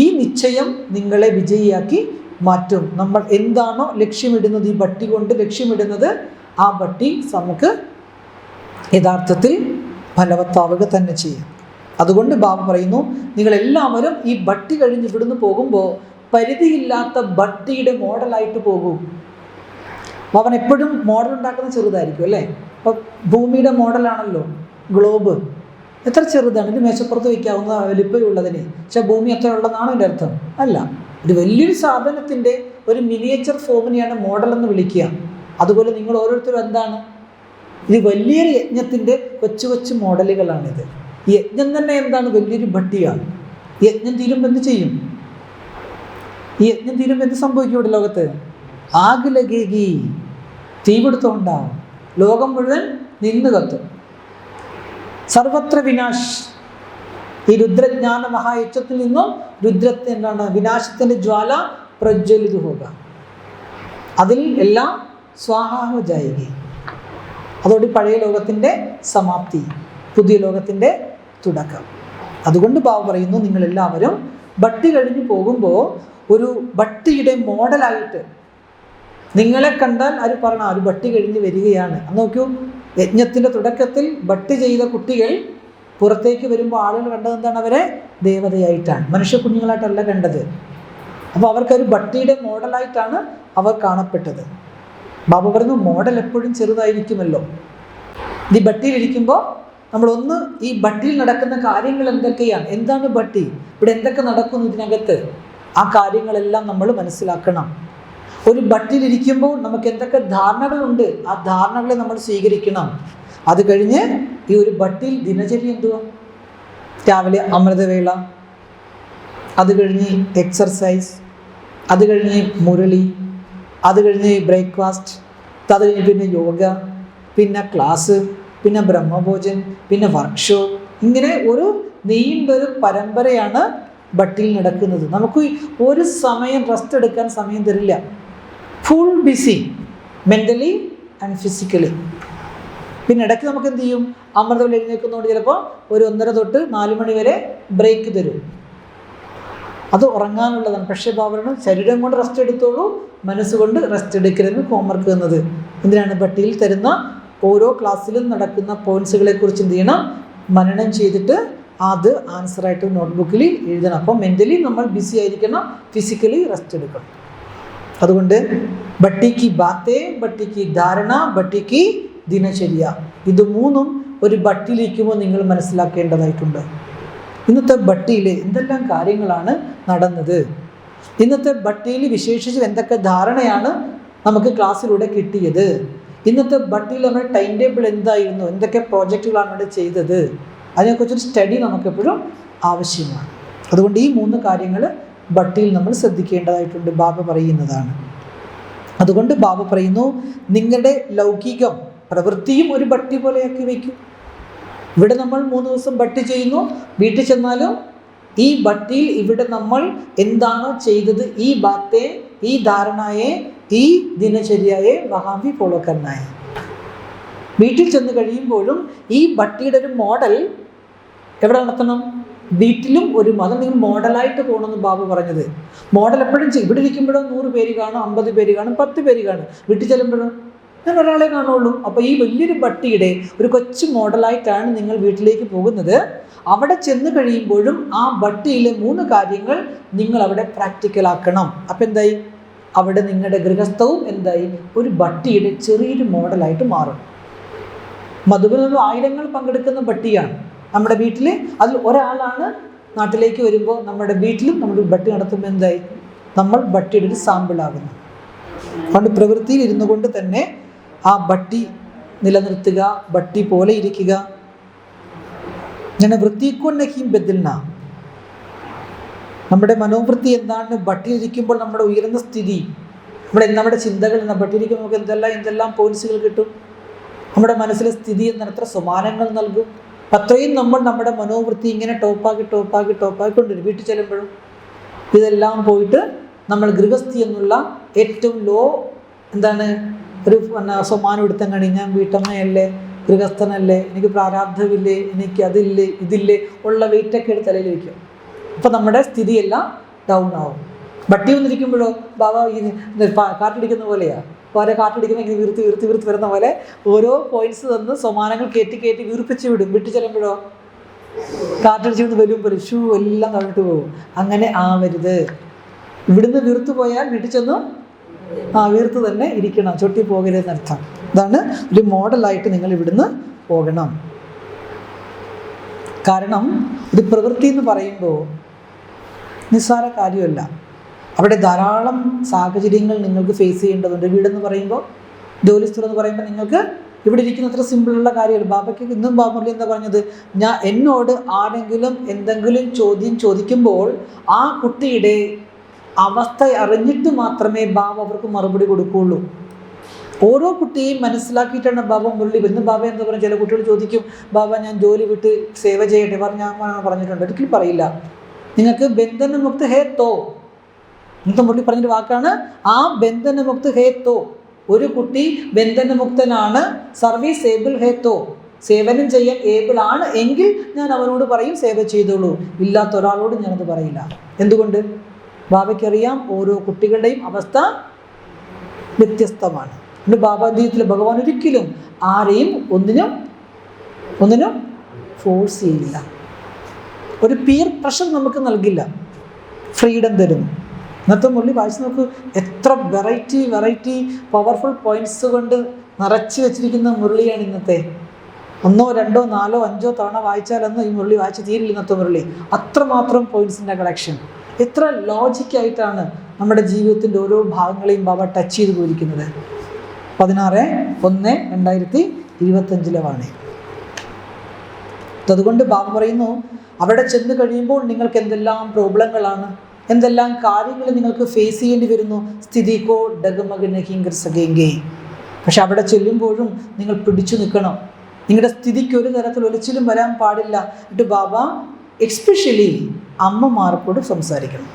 ഈ നിശ്ചയം നിങ്ങളെ വിജയിയാക്കി മാറ്റും. നമ്മൾ എന്താണോ ലക്ഷ്യമിടുന്നത്, ഈ ബട്ടി കൊണ്ട് ലക്ഷ്യമിടുന്നത്, ആ ബട്ടി നമുക്ക് യഥാർത്ഥത്തിൽ ഫലവത്താവുക തന്നെ ചെയ്യും. അതുകൊണ്ട് ബാബ പറയുന്നു, നിങ്ങളെല്ലാവരും ഈ ബട്ടി കഴിഞ്ഞ് ഇവിടുന്ന് പോകുമ്പോൾ പരിധിയില്ലാത്ത ബട്ടിയുടെ മോഡലായിട്ട് പോകൂ. അവൻ എപ്പോഴും മോഡൽ ഉണ്ടാക്കുന്നത് ചെറുതായിരിക്കും അല്ലേ? അപ്പോൾ ഭൂമിയുടെ മോഡലാണല്ലോ ഗ്ലോബ്. എത്ര ചെറുതാണ്, ഇത് മേശപ്പുറത്ത് വയ്ക്കാവുന്ന വലിപ്പമുള്ളതിന്. പക്ഷെ ഭൂമി എത്ര ഉള്ളതാണോ എൻ്റെ അർത്ഥം? അല്ല, ഇത് വലിയൊരു സാധനത്തിൻ്റെ ഒരു മിനിയേച്ചർ ഫോമിനെയാണ് മോഡൽ എന്ന് വിളിക്കുക. അതുപോലെ നിങ്ങൾ ഓരോരുത്തരും എന്താണ്? ഇത് വലിയൊരു യജ്ഞത്തിൻ്റെ കൊച്ചു മോഡലുകളാണിത്. ഈ യജ്ഞം തന്നെ എന്താണ്? വലിയൊരു ഭട്ടിയാണ്. ഈ യജ്ഞം തീരുമ്പോൾ എന്ത് ചെയ്യും? ഈ യജ്ഞം തീരുമ്പോൾ എന്ത് സംഭവിക്കും ഇവിടെ ലോകത്ത്? ആഗ് ലഗേഗി, തീപിടുത്തമുണ്ടാവും, ലോകം മുഴുവൻ നിന്ന് കത്തും, സർവത്ര വിനാശ്. ഈ രുദ്രജ്ഞാന മഹായജ്ഞത്തിൽ നിന്നും രുദ്രത്തെ എന്താണ്? വിനാശത്തിൻ്റെ ജ്വാല പ്രജ്വലിതു പോക, അതിൽ എല്ലാം സ്വാഹാഹോ ജായകി. അതോടെ പഴയ ലോകത്തിൻ്റെ സമാപ്തി, പുതിയ ലോകത്തിൻ്റെ തുടക്കം. അതുകൊണ്ട് ബാബ പറയുന്നു, നിങ്ങളെല്ലാവരും ഭട്ടി കഴിഞ്ഞ് പോകുമ്പോൾ ഒരു ഭട്ടിയുടെ മോഡലായിട്ട് നിങ്ങളെ കണ്ടാൽ അവർ പറഞ്ഞ ഒരു ഭട്ടി കഴിഞ്ഞ് വരികയാണ്. നോക്കൂ, യജ്ഞത്തിൻ്റെ തുടക്കത്തിൽ ഭട്ടി ചെയ്ത കുട്ടികൾ പുറത്തേക്ക് വരുമ്പോൾ ആളുകൾ കണ്ടത് എന്താണ്? അവരെ ദേവതയായിട്ടാണ്, മനുഷ്യ കുഞ്ഞുങ്ങളായിട്ടല്ല കണ്ടത്. അപ്പോൾ അവർക്കൊരു ഭട്ടിയുടെ മോഡലായിട്ടാണ് അവർ കാണപ്പെട്ടത്. ബാബ പറഞ്ഞു, മോഡൽ എപ്പോഴും ചെറുതായിരിക്കുമല്ലോ. ഈ ഭട്ടിയിലിരിക്കുമ്പോൾ നമ്മളൊന്ന് ഈ ഭട്ടിയിൽ നടക്കുന്ന കാര്യങ്ങൾ എന്തൊക്കെയാണ്, എന്താണ് ഭട്ടി, ഇവിടെ എന്തൊക്കെ നടക്കുന്നു ഇതിനകത്ത്, ആ കാര്യങ്ങളെല്ലാം നമ്മൾ മനസ്സിലാക്കണം. ഒരു ഭട്ടിയിലിരിക്കുമ്പോൾ നമുക്ക് എന്തൊക്കെ ധാരണകളുണ്ട്, ആ ധാരണകളെ നമ്മൾ സ്വീകരിക്കണം. അത് കഴിഞ്ഞ് ഈ ഒരു ഭട്ടിയിൽ ദിനചര്യ എന്തുവാ? രാവിലെ അമൃതവേള, അത് കഴിഞ്ഞ് എക്സർസൈസ്, അത് കഴിഞ്ഞ് മുരളി, അത് കഴിഞ്ഞ് ബ്രേക്ക്ഫാസ്റ്റ്, അത് കഴിഞ്ഞ് പിന്നെ യോഗ, പിന്നെ ക്ലാസ്, പിന്നെ ബ്രഹ്മഭോജൻ, പിന്നെ വർക്ക്ഷോപ്പ്. ഇങ്ങനെ ഒരു നീണ്ടൊരു പരമ്പരയാണ് ഭട്ടിയിൽ നടക്കുന്നത്. നമുക്ക് ഒരു സമയം റെസ്റ്റ് എടുക്കാൻ സമയം തരില്ല. Full busy mentally and physically. പിന്നെ ഇടയ്ക്ക് നമുക്ക് എന്ത് ചെയ്യും? അമൃതം എഴുന്നേൽക്കുന്നതുകൊണ്ട് ചിലപ്പോൾ ഒരു 1:30 തൊട്ട് 4 മണി വരെ ബ്രേക്ക് തരും. അത് ഉറങ്ങാനുള്ളതാണ്. പക്ഷേ ബാബറിന് ശരീരം കൊണ്ട് റെസ്റ്റ് എടുത്തോളൂ, മനസ്സുകൊണ്ട് റെസ്റ്റ് എടുക്കരുതെന്ന് ഹോംവർക്ക് തന്നത്. എന്തിനാണ്? ഭട്ടിയിൽ തരുന്ന ഓരോ ക്ലാസ്സിലും നടക്കുന്ന പോയിന്റ്സുകളെ കുറിച്ച് എന്ത് ചെയ്യണം? മനനം ചെയ്തിട്ട് അത് ആൻസറായിട്ട് നോട്ട്ബുക്കിൽ എഴുതണം. അപ്പോൾ മെൻ്റലി നമ്മൾ ബിസി ആയിരിക്കണം, ഫിസിക്കലി റെസ്റ്റ് എടുക്കണം. അതുകൊണ്ട് ഭട്ടിക്ക് ബാത്തേ, ഭട്ടിക്ക് ധാരണ, ഭട്ടിക്ക് ദിനചര്യ, ഇത് 3 ഒരു ഭട്ടിയിലിരിക്കുമ്പോൾ നിങ്ങൾ മനസ്സിലാക്കേണ്ടതായിട്ടുണ്ട്. ഇന്നത്തെ ഭട്ടിയിൽ എന്തെല്ലാം കാര്യങ്ങളാണ് നടന്നത്, ഇന്നത്തെ ഭട്ടിയിൽ വിശേഷിച്ച് എന്തൊക്കെ ധാരണയാണ് നമുക്ക് ക്ലാസ്സിലൂടെ കിട്ടിയത്, ഇന്നത്തെ ഭട്ടിയിൽ നമ്മുടെ ടൈം ടേബിൾ എന്തായിരുന്നു, എന്തൊക്കെ പ്രോജക്റ്റുകളാണ് അവിടെ ചെയ്തത്, അതിനെക്കുറിച്ചൊരു സ്റ്റഡി നമുക്കെപ്പോഴും ആവശ്യമാണ്. അതുകൊണ്ട് ഈ 3 കാര്യങ്ങൾ ഭട്ടിയിൽ നമ്മൾ ശ്രദ്ധിക്കേണ്ടതായിട്ടുണ്ട്. ബാബ പറയുന്നതാണ്. അതുകൊണ്ട് ബാബ പറയുന്നു, നിങ്ങളുടെ ലൗകികം പ്രവൃത്തിയും ഒരു ഭട്ടി പോലെയാക്കി വയ്ക്കും. ഇവിടെ നമ്മൾ 3 ദിവസം ഭട്ടി ചെയ്യുന്നു, വീട്ടിൽ ചെന്നാലും ഈ ഭട്ടിയിൽ ഇവിടെ നമ്മൾ എന്താണോ ചെയ്തത്, ഈ ബാത്തെ, ഈ ധാരണയെ, ഈ ദിനചര്യയെ വഹാവി ഫോളോ കർനായ. വീട്ടിൽ ചെന്ന് കഴിയുമ്പോഴും ഈ ഭട്ടിയുടെ ഒരു മോഡൽ എവിടെ നടത്തണം? വീട്ടിലും ഒരു മതം നിങ്ങൾ മോഡലായിട്ട് പോകണമെന്ന് ബാബു പറഞ്ഞത്. മോഡൽ എപ്പോഴും ചെയ്യും. ഇവിടെ ഇരിക്കുമ്പോഴും 100 പേര് കാണും, 50 പേര് കാണും, 10 പേര് കാണും. വീട്ടിൽ ചെല്ലുമ്പോഴും ഞാൻ ഒരാളെ കാണുള്ളൂ. അപ്പോൾ ഈ വലിയൊരു ഭട്ടിയുടെ ഒരു കൊച്ചു മോഡലായിട്ടാണ് നിങ്ങൾ വീട്ടിലേക്ക് പോകുന്നത്. അവിടെ ചെന്ന് കഴിയുമ്പോഴും ആ ഭട്ടിയിലെ 3 കാര്യങ്ങൾ നിങ്ങൾ അവിടെ പ്രാക്ടിക്കലാക്കണം. അപ്പം എന്തായി? അവിടെ നിങ്ങളുടെ ഗൃഹസ്ഥവും എന്തായി? ഒരു ഭട്ടിയുടെ ചെറിയൊരു മോഡലായിട്ട് മാറും. മധുബനിൽ ആയിരങ്ങൾ പങ്കെടുക്കുന്ന ഭട്ടിയാണ് നമ്മുടെ വീട്ടിൽ. അതിൽ ഒരാളാണ് നാട്ടിലേക്ക് വരുമ്പോൾ നമ്മുടെ വീട്ടിലും നമ്മൾ ഭട്ടി നടത്തുമ്പോൾ എന്തായി? നമ്മൾ ഭട്ടിയുടെ ഒരു സാമ്പിളാകുന്നു. അതുകൊണ്ട് പ്രവൃത്തിയിൽ ഇരുന്നു കൊണ്ട് തന്നെ ആ ഭട്ടി നിലനിർത്തുക, ഭട്ടി പോലെ ഇരിക്കുക. ഞാൻ വൃത്തിക്കൊന്നഹീം ബദൽന. നമ്മുടെ മനോവൃത്തി എന്താണ്? ഭട്ടിയിരിക്കുമ്പോൾ നമ്മുടെ ഉയർന്ന സ്ഥിതി, നമ്മുടെ ചിന്തകൾ, ഭട്ടിയിരിക്കുമ്പോൾ നമുക്ക് എന്തെല്ലാം പോയിന്റ്സുകൾ കിട്ടും. നമ്മുടെ മനസ്സിലെ സ്ഥിതി എന്ന എത്ര സമാനങ്ങൾ നൽകും. അത്രയും നമ്മൾ നമ്മുടെ മനോവൃത്തി ഇങ്ങനെ ടോപ്പാക്കിക്കൊണ്ടിരും. വീട്ടിൽ ചെല്ലുമ്പോഴും ഇതെല്ലാം പോയിട്ട് നമ്മൾ ഗൃഹസ്ഥി എന്നുള്ള ഏറ്റവും ലോ എന്താണ് ഒരു സമാനം എടുത്താൽ കാണി, ഞാൻ വീട്ടമ്മയല്ലേ, ഗൃഹസ്ഥനല്ലേ, എനിക്ക് പ്രാരാബ്ധമില്ലേ, എനിക്ക് അതില്ലേ ഇതില്ലേ ഉള്ള വെയിറ്റൊക്കെ എടുത്ത് തലയിൽ വയ്ക്കും. അപ്പോൾ നമ്മുടെ സ്ഥിതിയെല്ലാം ഡൗൺ ആവും. ഭട്ടി വന്നിരിക്കുമ്പോഴോ ബാബ ഈ കാറ്റടിക്കുന്ന പോലെയാണ്. ഓരോ കാറ്റടിക്കുമ്പോൾ ഇങ്ങനെ വീർത്ത് വരുന്ന പോലെ ഓരോ പോയിന്റ്സ് തന്ന് സമാനങ്ങൾ കയറ്റി വീർപ്പിച്ച് വിടും. വിട്ടു ചെല്ലുമ്പോഴോ കാറ്റടിച്ച് വിടുന്ന് വരും പോലെ ഷൂ എല്ലാം തന്നിട്ട് പോകും. അങ്ങനെ ആവരുത്. ഇവിടുന്ന് വീർത്തു പോയാൽ വീട്ടിൽ ചെന്ന് വീർത്ത് തന്നെ ഇരിക്കണം, ചൊട്ടി പോകരുതെന്നർത്ഥം. അതാണ് ഒരു മോഡലായിട്ട് നിങ്ങൾ ഇവിടുന്ന് പോകണം. കാരണം ഒരു പ്രവൃത്തി എന്ന് പറയുമ്പോൾ നിസ്സാര കാര്യമല്ല. അവിടെ ധാരാളം സാഹചര്യങ്ങൾ നിങ്ങൾക്ക് ഫേസ് ചെയ്യേണ്ടതുണ്ട്. വീടെന്ന് പറയുമ്പോൾ, ജോലിസ്ഥലം എന്ന് പറയുമ്പോൾ നിങ്ങൾക്ക് ഇവിടെ ഇരിക്കുന്ന അത്ര സിമ്പിളുള്ള കാര്യമല്ല. ബാബയ്ക്ക് ഇന്നും ബാബുള്ളി എന്താ പറഞ്ഞത്? എന്നോട് ആരെങ്കിലും എന്തെങ്കിലും ചോദ്യം ചോദിക്കുമ്പോൾ ആ കുട്ടിയുടെ അവസ്ഥ അറിഞ്ഞിട്ട് മാത്രമേ ബാബ അവർക്ക് മറുപടി കൊടുക്കുകയുള്ളൂ. ഓരോ കുട്ടിയെയും മനസ്സിലാക്കിയിട്ടാണ് ബാബ മുരളി വരുന്നത്. ബാബ എന്താ പറയുക? ചില കുട്ടികൾ ചോദിക്കും, ബാബ ഞാൻ ജോലി വിട്ട് സേവ ചെയ്യട്ടെ, ഞാൻ പറഞ്ഞിട്ടുണ്ട്. ഒരിക്കലും പറയില്ല. നിങ്ങൾക്ക് ബന്ധനമുക്ത ഹേ തോ, ഇന്നത്തെ മുരളി പറഞ്ഞൊരു വാക്കാണ് ആ ബന്ധനമുക്ത ഹേ തോ. ഒരു കുട്ടി ബന്ധനമുക്തനാണ്, സർവീസ് ഏബിൾ ഹേ തോ, സേവനം ചെയ്യാൻ ഏബിൾ ആണ് എങ്കിൽ ഞാൻ അവനോട് പറയും സേവ ചെയ്തോളൂ. ഇല്ലാത്ത ഒരാളോട് ഞാനത് പറയില്ല. എന്തുകൊണ്ട്? ബാബയ്ക്കറിയാം ഓരോ കുട്ടികളുടെയും അവസ്ഥ വ്യത്യസ്തമാണ്. അതുകൊണ്ട് ബാബാദ്വീപത്തിൽ ഭഗവാൻ ഒരിക്കലും ആരെയും ഒന്നിനും ഫോഴ്സ് ചെയ്യില്ല. ഒരു പിയർ പ്രഷർ നമുക്ക് നൽകില്ല, ഫ്രീഡം തരുന്നു. ഇന്നത്തെ മുരളി വായിച്ച് നോക്കൂ, എത്ര വെറൈറ്റി പവർഫുൾ പോയിന്റ്സ് കൊണ്ട് നിറച്ച് വെച്ചിരിക്കുന്ന മുരളിയാണ് ഇന്നത്തെ. 1, 2, 4, 5 തവണ വായിച്ചാലൊന്നും ഈ മുരളി വായിച്ച് തീരില്ല. ഇന്നത്തെ മുരളി അത്രമാത്രം പോയിന്റ്സിൻ്റെ കളക്ഷൻ. എത്ര ലോജിക്കായിട്ടാണ് നമ്മുടെ ജീവിതത്തിൻ്റെ ഓരോ ഭാഗങ്ങളെയും ബാബ ടച്ച് ചെയ്ത് പോയിരിക്കുന്നത്. 16/1/2025 വാണേ. അതുകൊണ്ട് ബാബ പറയുന്നു, അവിടെ ചെന്ന് കഴിയുമ്പോൾ നിങ്ങൾക്ക് എന്തെല്ലാം പ്രോബ്ലങ്ങളാണ്, എന്തെല്ലാം കാര്യങ്ങൾ നിങ്ങൾക്ക് ഫേസ് ചെയ്യേണ്ടി വരുന്നു. സ്ഥിതിക്കോ ഡഗമഗനഹിങ്കർ സഗേങ്കേ. പക്ഷെ അവിടെ ചെല്ലുമ്പോഴും നിങ്ങൾ പിടിച്ചു നിൽക്കണം. നിങ്ങളുടെ സ്ഥിതിക്ക് ഒരു തരത്തിൽ ഒലിച്ചിലും വരാൻ പാടില്ല. എന്നിട്ട് ബാബ എക്സ്പെഷ്യലി അമ്മമാർക്കോട് സംസാരിക്കണം.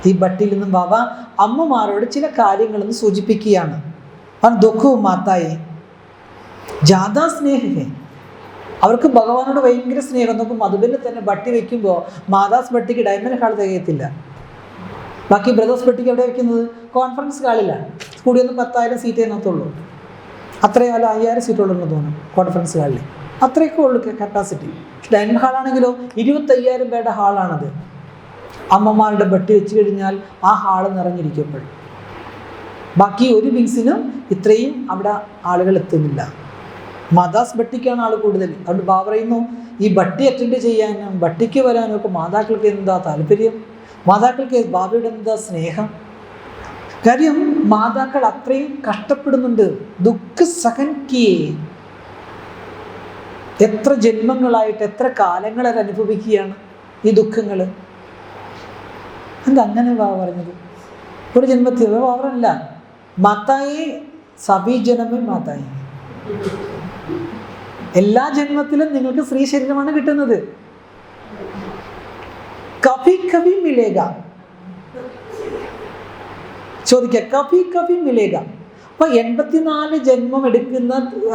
ഈ ഭട്ടിയിൽ നിന്നും ബാബ അമ്മമാരോട് ചില കാര്യങ്ങളൊന്ന് സൂചിപ്പിക്കുകയാണ്. ദുഃഖവും മാതായി ജാഥാ സ്നേഹേ, അവർക്ക് ഭഗവാനോട് ഭയങ്കര സ്നേഹം. നോക്കും മധുബനിൽ തന്നെ ഭട്ടി വയ്ക്കുമ്പോൾ മാതാസ് ഭട്ടിക്ക് ഡയമണ്ട് ഹാൾ തികയത്തില്ല. ബാക്കി ബ്രദേഴ്സ് ഭട്ടിക്ക് എവിടെ വയ്ക്കുന്നത്? കോൺഫറൻസ് ഹാളിലാണ്. കൂടി ഒന്ന് 10,000 സീറ്റ് അതിനകത്തുള്ളൂ. അത്രയും അല്ല 5,000 സീറ്റുള്ളൂ തോന്നും കോൺഫറൻസ് ഹാളിൽ. അത്രയൊക്കെ ഉള്ളൂ കപ്പാസിറ്റി. ഡയമണ്ട് ഹാളാണെങ്കിലോ 25,000 പേരുടെ ഹാളാണത്. അമ്മമാരുടെ ഭട്ടി വെച്ച് കഴിഞ്ഞാൽ ആ ഹാള് നിറഞ്ഞിരിക്കുമ്പോൾ ബാക്കി ഒരു വിങ്സിനും ഇത്രയും അവിടെ ആളുകൾ എത്തുന്നില്ല. മദാസ് ഭട്ടിക്കാണ് ആൾ കൂടുതൽ. അതുകൊണ്ട് ബാബ പറയുന്നു, ഈ ഭട്ടി അറ്റൻഡ് ചെയ്യാനും ഭട്ടിക്ക് വരാനും ഒക്കെ മാതാക്കൾക്ക് എന്താ താല്പര്യം, മാതാക്കൾക്ക് ബാബയുടെ എന്താ സ്നേഹം. കാര്യം മാതാക്കൾ അത്രയും കഷ്ടപ്പെടുന്നുണ്ട്. ദുഃഖ സഹൻ കിയേ, എത്ര ജന്മങ്ങളായിട്ട് എത്ര കാലങ്ങളെ അനുഭവിക്കുകയാണ് ഈ ദുഃഖങ്ങൾ. എന്തങ്ങനെ ബാബ പറഞ്ഞത്? ഒരു ജന്മത്തിൽ ബാബറല്ല, മാതായി സബി ജനമേ മാതായി, എല്ലാ ജന്മത്തിലും നിങ്ങൾക്ക് സ്ത്രീ ശരീരമാണ് കിട്ടുന്നത്. കഭി കഭി മിലേഗ, ചോദിക്ക കഭി കഭി മിലേഗ. അപ്പൊ 84 ജന്മം എടുക്കുന്ന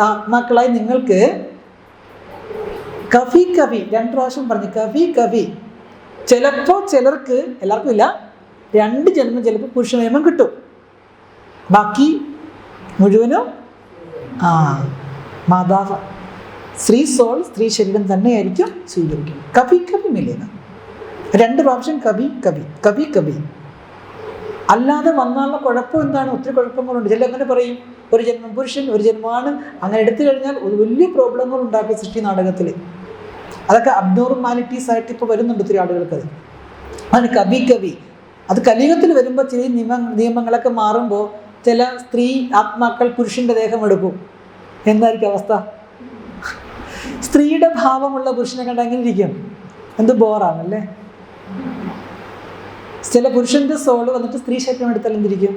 ആത്മാക്കളായി നിങ്ങൾക്ക് കഭി കഭി, 2 പ്രാവശ്യം പറഞ്ഞു കഭി കഭി. ചിലപ്പോൾ ചിലർക്ക്, എല്ലാവർക്കും ഇല്ല, 2 ജന്മം ചിലപ്പോൾ പുരുഷ നിയമം കിട്ടും, ബാക്കി മുഴുവനും മാതാവ് സ്ത്രീ സോൾ, സ്ത്രീ ശരീരം തന്നെയായിരിക്കും സ്വീകരിക്കും. കഭി കഭി മിലേന, 2 പ്രാവശ്യം കഭി കഭി കഭി കഭി. അല്ലാതെ വന്നാലുള്ള കുഴപ്പം എന്താണ്? ഒത്തിരി കുഴപ്പങ്ങളുണ്ട്. ചില അങ്ങനെ പറയും, ഒരു ജന്മം പുരുഷൻ, ഒരു ജന്മമാണ്. അങ്ങനെ എടുത്തു കഴിഞ്ഞാൽ ഒരു വലിയ പ്രോബ്ലങ്ങൾ ഉണ്ടാക്കും സൃഷ്ടി നാടകത്തിൽ. അതൊക്കെ അബ്നോർമാലിറ്റീസ് ആയിട്ട് ഇപ്പോൾ വരുന്നുണ്ട് ഒത്തിരി ആളുകൾക്ക്. അതിന് കഭി കഭി. അത് കലിയുഗത്തിൽ വരുമ്പോൾ ചില നിയമങ്ങളൊക്കെ മാറുമ്പോൾ ചില സ്ത്രീ ആത്മാക്കൾ പുരുഷൻ്റെ ദേഹം എടുക്കും. എന്തായിരിക്കും അവസ്ഥ? സ്ത്രീയുടെ ഭാവമുള്ള പുരുഷനെ കണ്ട അങ്ങനെ ഇരിക്കും. എന്ത് ബോറാണല്ലേ. ചില പുരുഷൻ്റെ സോള് വന്നിട്ട് സ്ത്രീ ശരീരം എടുത്താൽ എന്തിരിക്കും?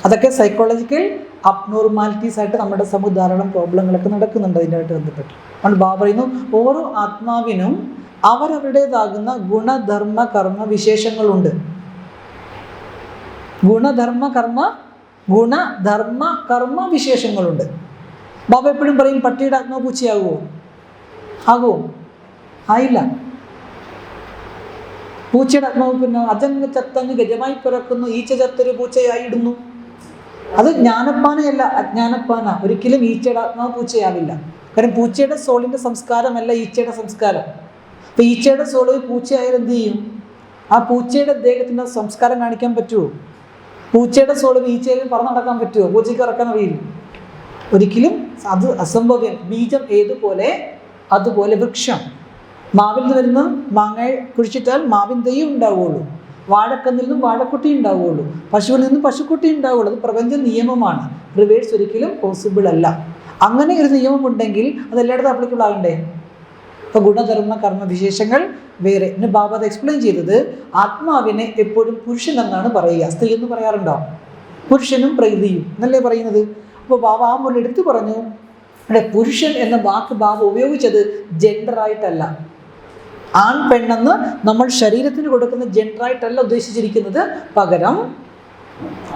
അതൊക്കെ സൈക്കോളജിക്കൽ അബ്നോർമാലിറ്റീസ് ആയിട്ട് നമ്മുടെ സമൂഹ ധാരാളം പ്രോബ്ലങ്ങളൊക്കെ നടക്കുന്നുണ്ട് അതിനായിട്ട് ബന്ധപ്പെട്ട്. അതുകൊണ്ട് ബാബ പറയുന്നു, ഓരോ ആത്മാവിനും അവരവരുടേതാകുന്ന ഗുണധർമ്മ കർമ്മ വിശേഷങ്ങളുണ്ട്. ഗുണധർമ്മ കർമ്മ വിശേഷങ്ങളുണ്ട്. ബാബ എപ്പോഴും പറയും, പട്ടിയുടെ ആത്മാവ് പൂച്ചയാകുമോ? ആകുമോ? ആയില്ല. പൂച്ചയുടെ ആത്മാവ് പിന്നെ അജങ്ങ് ചത്തങ്ങ് ഗജമായി പിറക്കുന്നു, ഈച്ച ചത്തൊരു പൂച്ചയായിടുന്നു. അത് ജ്ഞാനപ്പാനയല്ല, അജ്ഞാനപ്പാന. ഒരിക്കലും ഈച്ചയുടെ ആത്മാവ് പൂച്ചയാവില്ല. കാരണം പൂച്ചയുടെ സോളിൻ്റെ സംസ്കാരമല്ല ഈച്ചയുടെ സംസ്കാരം. അപ്പം ഈച്ചയുടെ സോള് പൂച്ചയായാലും എന്ത് ചെയ്യും? ആ പൂച്ചയുടെ ദേഹത്തിൻ്റെ സംസ്കാരം കാണിക്കാൻ പറ്റുമോ? പൂച്ചയുടെ സോള് ഈച്ചയിൽ പറന്ന് നടക്കാൻ പറ്റുമോ? പൂച്ചയ്ക്ക് ഇറക്കാൻ അറിയില്ല. ഒരിക്കലും അത് അസംഭവ്യം. ബീജം ഏതുപോലെ അതുപോലെ വൃക്ഷം. മാവിൽ നിന്ന് വരുന്ന മാങ്ങ കുഴിച്ചിട്ടാൽ മാവിൻ തൈ ഉണ്ടാവുകയുള്ളൂ. വാഴക്കന്നിൽ നിന്നും വാഴക്കുട്ടി ഉണ്ടാവുകയുള്ളൂ. പശുവിൽ നിന്നും പശുക്കുട്ടി ഉണ്ടാവുകയുള്ളൂ. അത് പ്രപഞ്ച നിയമമാണ്. റിവേഴ്സ് ഒരിക്കലും പോസിബിൾ അല്ല. അങ്ങനെ ഒരു നിയമം ഉണ്ടെങ്കിൽ അത് എല്ലായിടത്തും അപ്ലിക്കബിൾ ആകണ്ടേ? അപ്പോൾ ഗുണധർമ്മ കർമ്മ വിശേഷങ്ങൾ വേറെ. പിന്നെ ബാബ അത് എക്സ്പ്ലെയിൻ ചെയ്തത്, ആത്മാവിനെ എപ്പോഴും പുരുഷൻ എന്നാണ് പറയുക. സ്ത്രീ എന്ന് പറയാറുണ്ടോ? പുരുഷനും പ്രകൃതിയും എന്നല്ലേ പറയുന്നത്. അപ്പോൾ ബാബ ആ മുന്നിൽ എടുത്തു പറഞ്ഞു, ഇവിടെ പുരുഷൻ എന്ന വാക്ക് ബാബ ഉപയോഗിച്ചത് ജെൻഡറായിട്ടല്ല. ആൺ പെണ്ണെന്ന് നമ്മൾ ശരീരത്തിന് കൊടുക്കുന്ന ജെൻഡറായിട്ടല്ല ഉദ്ദേശിച്ചിരിക്കുന്നത്. പകരം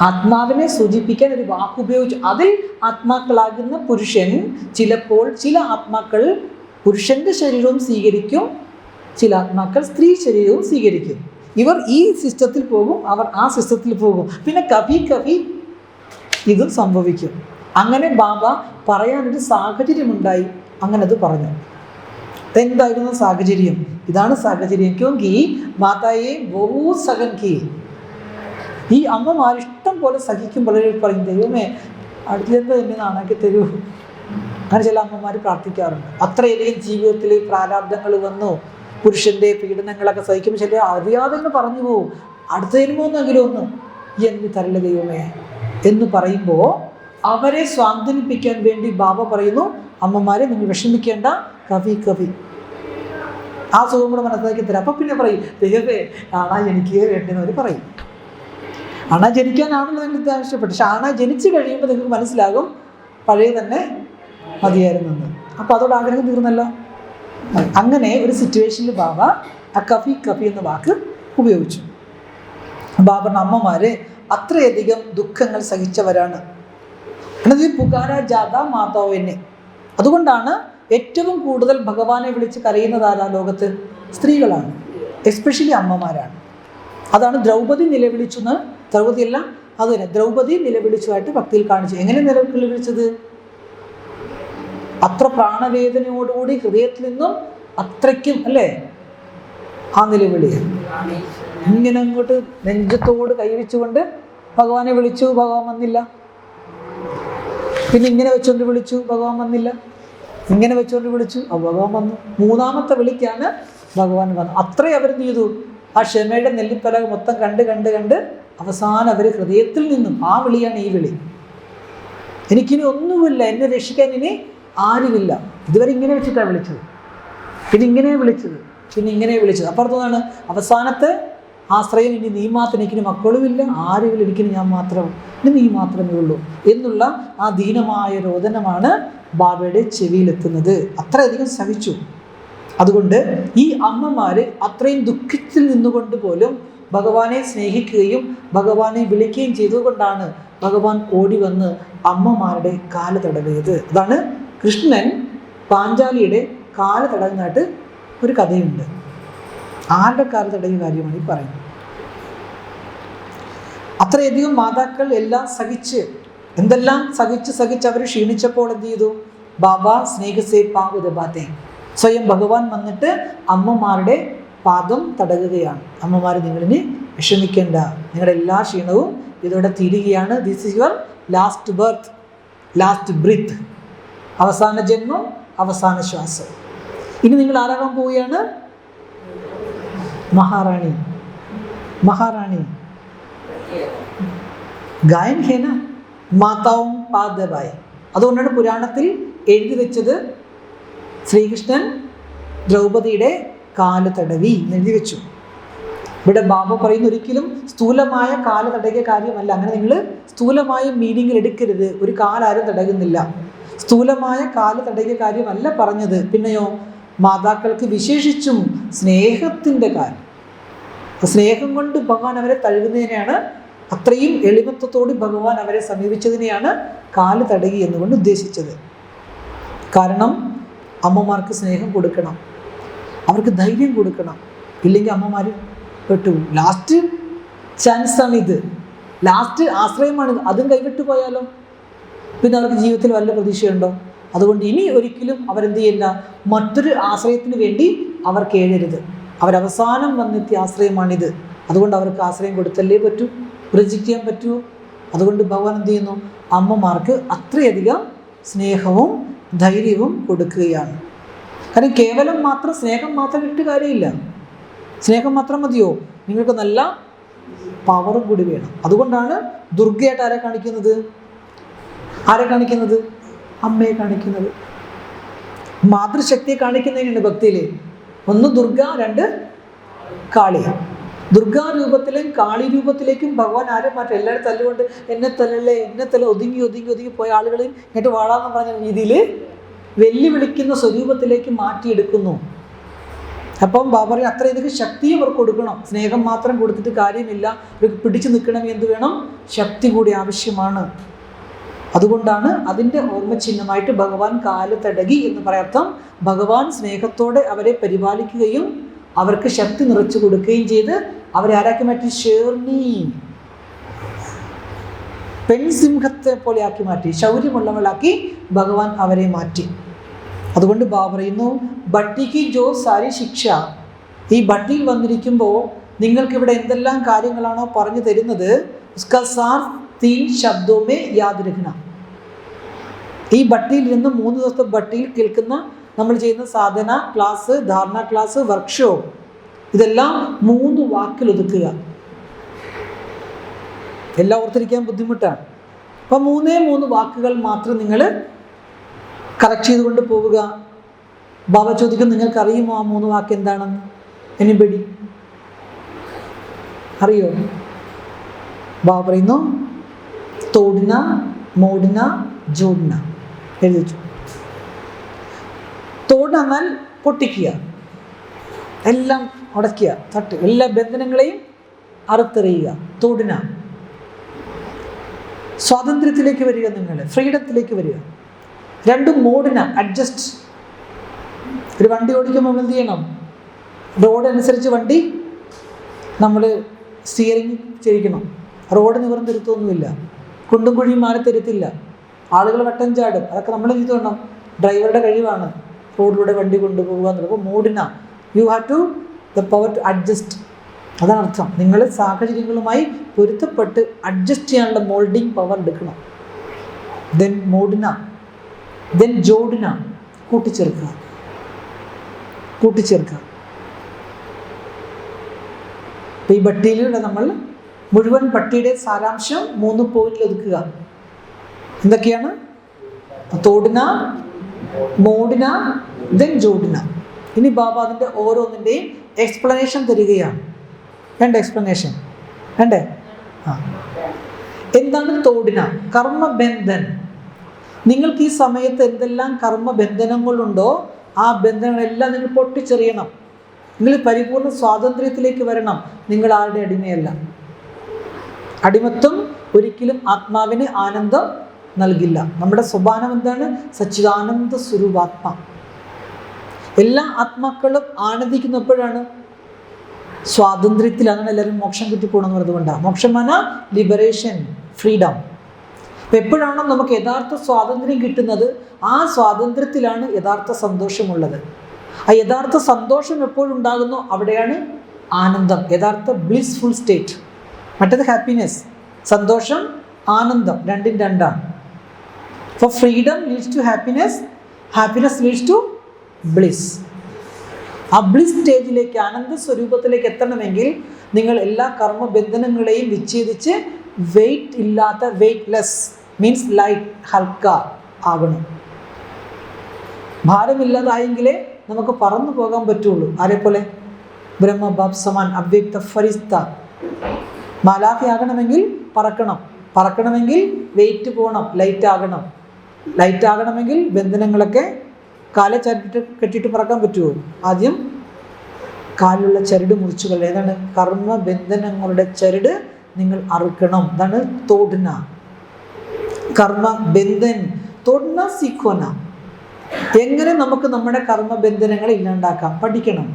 ആത്മാവിനെ സൂചിപ്പിക്കാൻ ഒരു വാക്ക് ഉപയോഗിച്ചു. അതിൽ ആത്മാക്കളാകുന്ന പുരുഷൻ, ചിലപ്പോൾ ചില ആത്മാക്കൾ പുരുഷന്റെ ശരീരവും സ്വീകരിക്കും, ചില ആത്മാക്കൾ സ്ത്രീ ശരീരവും സ്വീകരിക്കും. ഇവർ ഈ സിസ്റ്റത്തിൽ പോകും, അവർ ആ സിസ്റ്റത്തിൽ പോകും. പിന്നെ കഭി കഭി ഇതും സംഭവിക്കും. അങ്ങനെ ബാബ പറയാനൊരു സാഹചര്യമുണ്ടായി. അങ്ങനെ അത് പറഞ്ഞു. എന്തായിരുന്നു സാഹചര്യം? ഇതാണ് സാഹചര്യം. ക്യോങ്കി മാതായെ ബഹു സഹൻ കി. ഈ അമ്മമാർ ഇഷ്ടം പോലെ സഹിക്കുമ്പോൾ പറയും, ദൈവമേ അടുത്തിലെന്ത് എന്നെ നാണാക്കി തരൂ. അങ്ങനെ ചില അമ്മമാർ പ്രാർത്ഥിക്കാറുണ്ട്. അത്രയധികം ജീവിതത്തിൽ പ്രാരാബ്ദങ്ങൾ വന്നു, പുരുഷൻ്റെ പീഡനങ്ങളൊക്കെ സഹിക്കുമ്പോൾ ചില അറിയാതെ തന്നെ പറഞ്ഞു പോവും, അടുത്ത ജന്മമെന്നെങ്കിലും ഒന്ന് എന്ന് തരല്ല ദൈവമേ എന്ന് പറയുമ്പോൾ അവരെ സ്വാന്തനിപ്പിക്കാൻ വേണ്ടി ബാബ പറയുന്നു, അമ്മമാരെ നിങ്ങൾ വിഷമിക്കേണ്ട, കവി കവി ആ സുഖം കൂടെ മനസ്സിലാക്കി തരാം. അപ്പം പിന്നെ പറയും, ദൈവമേ ആണാ ജനിക്കുക വേണ്ടെന്നവർ പറയും. ആണാ ജനിക്കാനാണല്ലോ നിങ്ങൾ ആവശ്യപ്പെട്ടു. പക്ഷെ ആണാ ജനിച്ചു കഴിയുമ്പോൾ നിങ്ങൾക്ക് മനസ്സിലാകും പഴയ തന്നെ മതിയായിരുന്നെന്ന്. അപ്പോൾ അതോട് ആഗ്രഹം തീർന്നല്ലോ. അങ്ങനെ ഒരു സിറ്റുവേഷനിൽ ബാബ ആ കഫി കഫി എന്ന വാക്ക് ഉപയോഗിച്ചു. ബാബറിൻ്റെ അമ്മമാർ അത്രയധികം ദുഃഖങ്ങൾ സഹിച്ചവരാണ്. എന്നത് പുകാര ജാത മാതാവ് എന്നെ. അതുകൊണ്ടാണ് ഏറ്റവും കൂടുതൽ ഭഗവാനെ വിളിച്ച് കരയുന്നതാരാ ലോകത്ത്? സ്ത്രീകളാണ്, എസ്പെഷ്യലി അമ്മമാരാണ്. അതാണ് ദ്രൗപദി നിലവിളിച്ചെന്ന്, ദ്രൗപദിയല്ല അത് തന്നെ, ദ്രൗപദി നിലവിളിച്ചുമായിട്ട് ഭക്തിയിൽ കാണിച്ചു. എങ്ങനെ നിലവിളിച്ചത്? അത്ര പ്രാണവേദനയോടുകൂടി ഹൃദയത്തിൽ നിന്നും അത്രയ്ക്കും അല്ലേ ആ നിലവിളി. ഇങ്ങനെ അങ്ങോട്ട് നെഞ്ചത്തോട് കൈവച്ചുകൊണ്ട് ഭഗവാനെ വിളിച്ചു, ഭഗവാൻ വന്നില്ല. പിന്നെ ഇങ്ങനെ വെച്ചുകൊണ്ട് വിളിച്ചു, ഭഗവാൻ വന്നില്ല. ഇങ്ങനെ വെച്ചുകൊണ്ട് വിളിച്ചു, ഭഗവാൻ വന്നു. മൂന്നാമത്തെ വിളിക്കാണ് ഭഗവാൻ വന്നു. അത്രയും അവരെന്ത് ചെയ്തു, ആ ക്ഷമയുടെ നെല്ലിപ്പലക മൊത്തം കണ്ട് കണ്ട് കണ്ട് അവസാനം അവർ ഹൃദയത്തിൽ നിന്നും, ആ വിളിയാണ് ഈ വിളി, എനിക്കിനി ഒന്നുമില്ല, എന്നെ രക്ഷിക്കാൻ ഇനി ആരുമില്ല. ഇതുവരെ ഇങ്ങനെ വെച്ചിട്ടാണ് വിളിച്ചത്, പിന്നെ ഇങ്ങനെ വിളിച്ചത്, പിന്നെ ഇങ്ങനെ വിളിച്ചത്. അപ്പുറത്താണ് അവസാനത്തെ ആശ്രയം, ഇനി നീ മാത്രം, എനിക്കിനി മക്കളുമില്ല, ആരുമില്ല, എനിക്കിനി ഞാൻ മാത്രം, ഇനി നീ മാത്രമേ ഉള്ളൂ എന്നുള്ള ആ ദീനമായ രോദനമാണ് ബാബയുടെ ചെവിയിലെത്തുന്നത്. അത്രയധികം സഹിച്ചു. അതുകൊണ്ട് ഈ അമ്മമാർ അത്രയും ദുഃഖത്തിൽ നിന്നുകൊണ്ട് പോലും ഭഗവാനെ സ്നേഹിക്കുകയും ഭഗവാനെ വിളിക്കുകയും ചെയ്തുകൊണ്ടാണ് ഭഗവാൻ ഓടി വന്ന് അമ്മമാരുടെ കാല് തടവിയത്. അതാണ് കൃഷ്ണൻ പാഞ്ചാലിയുടെ കാല് തടവുന്നതായിട്ട് ഒരു കഥയുണ്ട്. ആരുടെ കാല് തടവിയ കാര്യമാണ് ഈ പറയുന്നത്. അത്രയധികം മാതാക്കൾ എല്ലാം സഹിച്ച്, എന്തെല്ലാം സഹിച്ച് അവർ ക്ഷീണിച്ചപ്പോൾ എന്ത് ചെയ്തു, ബാബ സ്നേഹസേ പാവുദബാത്തെ, സ്വയം ഭഗവാൻ വന്നിട്ട് അമ്മമാരുടെ പാദം തടകുകയാണ്. അമ്മമാർ, നിങ്ങളിനി വിഷമിക്കേണ്ട, നിങ്ങളുടെ എല്ലാ ക്ഷീണവും ഇതോടെ തീരുകയാണ്. This is your last birth, last breath, അവസാന ജന്മം, അവസാന ശ്വാസം. ഇനി നിങ്ങൾ ആരാകാൻ പോവുകയാണ്? മഹാറാണി. മഹാറാണി ഗായൻ ഹേന മാതാവും പാദബായ. അതുകൊണ്ടാണ് പുരാണത്തിൽ എഴുതി വെച്ചത് ശ്രീകൃഷ്ണൻ ദ്രൗപദിയുടെ കാല് തടവി എഴുതി വെച്ചു. ഇവിടെ ബാബ പറയുന്ന ഒരിക്കലും സ്ഥൂലമായ കാല് തടകിയ കാര്യമല്ല. അങ്ങനെ നിങ്ങൾ സ്ഥൂലമായ മീനിങ്ങിൽ എടുക്കരുത്. ഒരു കാലാരും തടകുന്നില്ല, സ്ഥൂലമായ കാല് തടകിയ കാര്യമല്ല പറഞ്ഞത്. പിന്നെയോ മാതാക്കൾക്ക് വിശേഷിച്ചും സ്നേഹത്തിൻ്റെ കാര്യം, സ്നേഹം കൊണ്ട് ഭഗവാൻ അവരെ തഴുകുന്നതിനെയാണ്, അത്രയും എളിമത്വത്തോട് ഭഗവാൻ അവരെ സമീപിച്ചതിനെയാണ് കാല് തടകി എന്നുകൊണ്ട് ഉദ്ദേശിച്ചത്. കാരണം അമ്മമാർക്ക് സ്നേഹം കൊടുക്കണം, അവർക്ക് ധൈര്യം കൊടുക്കണം. ഇല്ലെങ്കിൽ അമ്മമാർ പെട്ടുപോകും. ലാസ്റ്റ് ചാൻസാണ് ഇത്, ലാസ്റ്റ് ആശ്രയമാണിത്. അതും കൈവിട്ടു പോയാലോ പിന്നെ അവർക്ക് ജീവിതത്തിൽ വല്ല പ്രതീക്ഷയുണ്ടോ? അതുകൊണ്ട് ഇനി ഒരിക്കലും അവരെന്ത് ചെയ്യില്ല, മറ്റൊരു ആശ്രയത്തിന് വേണ്ടി അവർ കേഴരുത്. അവരവസാനം വന്നെത്തിയ ആശ്രയമാണിത്. അതുകൊണ്ട് അവർക്ക് ആശ്രയം കൊടുത്തല്ലേ പറ്റൂ, റിജക്റ്റ് ചെയ്യാൻ പറ്റുമോ? അതുകൊണ്ട് ഭഗവാൻ എന്ത് ചെയ്യുന്നു, അമ്മമാർക്ക് അത്രയധികം സ്നേഹവും ധൈര്യവും കൊടുക്കുകയാണ്. കാരണം കേവലം മാത്രം സ്നേഹം മാത്രം ഇട്ട് കാര്യമില്ല. സ്നേഹം മാത്രം മതിയോ? നിങ്ങൾക്ക് നല്ല പവറും കൂടി വേണം. അതുകൊണ്ടാണ് ദുർഗയായിട്ട് ആരെ കാണിക്കുന്നത്? ആരെ കാണിക്കുന്നത്? അമ്മയെ കാണിക്കുന്നത്. മാതൃശക്തിയെ കാണിക്കുന്നതിനാണ് ഭക്തിയിൽ. ഒന്ന് ദുർഗ, രണ്ട് കാളി. ദുർഗാ രൂപത്തിലും കാളി രൂപത്തിലേക്കും ഭഗവാൻ ആരെ മാറ്റും? എല്ലാവരും തല്ലുകൊണ്ട് എന്നെ തല്ലല്ലേ, എന്നെ തല്ല, ഒതുങ്ങി ഒതുങ്ങി ഒതുങ്ങി പോയ ആളുകളെയും എന്നിട്ട് വാളാന്ന് പറഞ്ഞ രീതിയിൽ വെല്ലുവിളിക്കുന്ന സ്വരൂപത്തിലേക്ക് മാറ്റിയെടുക്കുന്നു. അപ്പം ബാബ പറയും അത്രയധികം ശക്തിയും അവർക്ക് കൊടുക്കണം. സ്നേഹം മാത്രം കൊടുത്തിട്ട് കാര്യമില്ല, അവർക്ക് പിടിച്ചു നിൽക്കണം. എന്ത് വേണം? ശക്തി കൂടി ആവശ്യമാണ്. അതുകൊണ്ടാണ് അതിൻ്റെ ഓർമ്മചിഹ്നമായിട്ട് ഭഗവാൻ കാല് തടകി എന്ന് പറയാർത്ഥം. ഭഗവാൻ സ്നേഹത്തോടെ അവരെ പരിപാലിക്കുകയും അവർക്ക് ശക്തി നിറച്ചു കൊടുക്കുകയും ചെയ്ത് അവരെ ആരാക്കി മാറ്റി? ഷേർണി, പെൺസിംഹത്തെ പോലെ ആക്കി മാറ്റി, ശൗര്യമുള്ളവളാക്കി ഭഗവാൻ അവരെ മാറ്റി. അതുകൊണ്ട് ബാബ പറയുന്നു, ഭട്ടിക്ക് ജോ സാരി ശിക്ഷ. ഈ ഭട്ടിയിൽ വന്നിരിക്കുമ്പോൾ നിങ്ങൾക്കിവിടെ എന്തെല്ലാം കാര്യങ്ങളാണോ പറഞ്ഞു തരുന്നത്, ഉസ്കാ സാർ തീൻ ശബ്ദോമേ യാദ് രഖ്ന. ഈ ഭട്ടിയിൽ നിന്ന് 3 ദിവസത്തെ ഭട്ടിയിൽ കേൾക്കുന്ന നമ്മൾ ചെയ്യുന്ന സാധന ക്ലാസ്, ധാരണ ക്ലാസ്, വർക്ക്ഷോപ്പ്, ഇതെല്ലാം 3 വാക്കിൽ ഒതുക്കുക. എല്ലാം ഓർത്തിരിക്കാൻ ബുദ്ധിമുട്ടാണ്. അപ്പം 3 വാക്കുകൾ മാത്രം നിങ്ങൾ കറക്റ്റ് ചെയ്തുകൊണ്ട് പോവുക. ബാബ ചോദിക്കും, നിങ്ങൾക്കറിയുമോ ആ 3 വാക്ക് എന്താണെന്ന്? എനിബഡി അറിയോ? ബാബ പറയുന്നു, തോടിന, മോടിന, ജോഡിന എഴുതി വെച്ചു. തോട് എന്നാൽ പൊട്ടിക്കുക, എല്ലാം ഉടയ്ക്കുക, തട്ട്, എല്ലാ ബന്ധനങ്ങളെയും അറുത്തെറിയുക. തോടിന സ്വാതന്ത്ര്യത്തിലേക്ക് വരിക, നിങ്ങൾ ഫ്രീഡത്തിലേക്ക് വരിക. 2 മോഡിന അഡ്ജസ്റ്റ്. ഒരു വണ്ടി ഓടിക്കുമ്പോൾ എന്ത് ചെയ്യണം? റോഡ് അനുസരിച്ച് വണ്ടി നമ്മൾ സ്റ്റിയറിങ് ചെയ്യിക്കണം. റോഡ് നിവർന്ന് തിരുത്തൊന്നുമില്ല, കുണ്ടും കുഴിയും മാറി തരുത്തില്ല, ആളുകൾ വട്ടം ചാടും. അതൊക്കെ നമ്മൾ ചെയ്തു വേണം. ഡ്രൈവറുടെ കഴിവാണ് റോഡിലൂടെ വണ്ടി കൊണ്ടുപോകുക എന്നുള്ളത്. അപ്പോൾ മോഡിന, you have to the power to adjust. അതാണ് അർത്ഥം. നിങ്ങൾ സാഹചര്യങ്ങളുമായി പൊരുത്തപ്പെട്ട് അഡ്ജസ്റ്റ് ചെയ്യാനുള്ള മോൾഡിങ് പവർ എടുക്കണം. ദെൻ മോഡിന, ദെൻ ജോഡിന, കൂട്ടിച്ചേർക്കുക. ഈ ഭട്ടിയിലൂടെ നമ്മൾ മുഴുവൻ ഭട്ടിയുടെ സാരാംശം 3 പോയിന്റിൽ ഒതുക്കുക. എന്തൊക്കെയാണ്? തോടിന, മോടിന, ദെൻ ജോഡിന. ഇനി ബാബ അതിൻ്റെ ഓരോന്നിൻ്റെയും എക്സ്പ്ലനേഷൻ തരികയാണ്. എക്സ്പ്ലനേഷൻ വേണ്ടേ? എന്താണ് തോടിന? കർമ്മബന്ധൻ. നിങ്ങൾക്ക് ഈ സമയത്ത് എന്തെല്ലാം കർമ്മബന്ധനങ്ങളുണ്ടോ ആ ബന്ധനങ്ങളെല്ലാം നിങ്ങൾ പൊട്ടിച്ചെറിയണം. നിങ്ങൾ പരിപൂർണ്ണ സ്വാതന്ത്ര്യത്തിലേക്ക് വരണം. നിങ്ങൾ ആരുടെ അടിമയല്ല. അടിമത്വം ഒരിക്കലും ആത്മാവിന് ആനന്ദം നൽകില്ല. നമ്മുടെ സ്വഭാവം എന്താണ്? സച്ചിദാനന്ദ സ്വരൂപാത്മ. എല്ലാ ആത്മാക്കളും ആനന്ദിക്കുന്നപ്പോഴാണ് സ്വാതന്ത്ര്യത്തിലാണ് എല്ലാവരും മോക്ഷം കിട്ടിപ്പോകണമെന്ന് പറഞ്ഞതുകൊണ്ടാണ്. മോക്ഷമാന ലിബറേഷൻ, ഫ്രീഡം. അപ്പം എപ്പോഴാണോ നമുക്ക് യഥാർത്ഥ സ്വാതന്ത്ര്യം കിട്ടുന്നത് ആ സ്വാതന്ത്ര്യത്തിലാണ് യഥാർത്ഥ സന്തോഷമുള്ളത്. ആ യഥാർത്ഥ സന്തോഷം എപ്പോഴുണ്ടാകുന്നു അവിടെയാണ് ആനന്ദം, യഥാർത്ഥ ബ്ലിസ്ഫുൾ സ്റ്റേറ്റ്. മറ്റേത് ഹാപ്പിനെസ്. സന്തോഷം, ആനന്ദം രണ്ടും രണ്ടാണ്. അപ്പോൾ freedom leads to happiness, happiness leads to bliss. ആ ബ്ലിസ് സ്റ്റേജിലേക്ക്, ആനന്ദ സ്വരൂപത്തിലേക്ക് എത്തണമെങ്കിൽ നിങ്ങൾ എല്ലാ കർമ്മബന്ധനങ്ങളെയും വിച്ഛേദിച്ച് വെയിറ്റ് ഇല്ലാത്ത, വെയ്റ്റ്ലെസ് മീൻസ് ലൈറ്റ്, ഹൽക്ക ആകണം. ഭാരമില്ലാതായെങ്കിലേ നമുക്ക് പറന്നു പോകാൻ പറ്റുള്ളൂ. ആരെപ്പോലെ? ബ്രഹ്മ ബാബ് സമാൻ അവ്യക്ത ഫരിസ്ത. മാലാഖി ആകണമെങ്കിൽ പറക്കണമെങ്കിൽ വെയിറ്റ് പോകണം, ലൈറ്റ് ആകണമെങ്കിൽ ബന്ധനങ്ങളൊക്കെ കാലെ ചരടിട്ട് കെട്ടിയിട്ട് പറക്കാൻ പറ്റുമോ? ആദ്യം കാലിലുള്ള ചരട് മുറിച്ചു കളയുക. ഏതാണ്? കർമ്മബന്ധനങ്ങളുടെ ചരട് നിങ്ങൾ അറുക്കണം. അതാണ് തോടന. കർമ്മബന്ധൻ തോടന സീഖോന. എങ്ങനെ നമുക്ക് നമ്മുടെ കർമ്മബന്ധനങ്ങൾ ഇല്ലാണ്ടാക്കാം? പഠിക്കണം.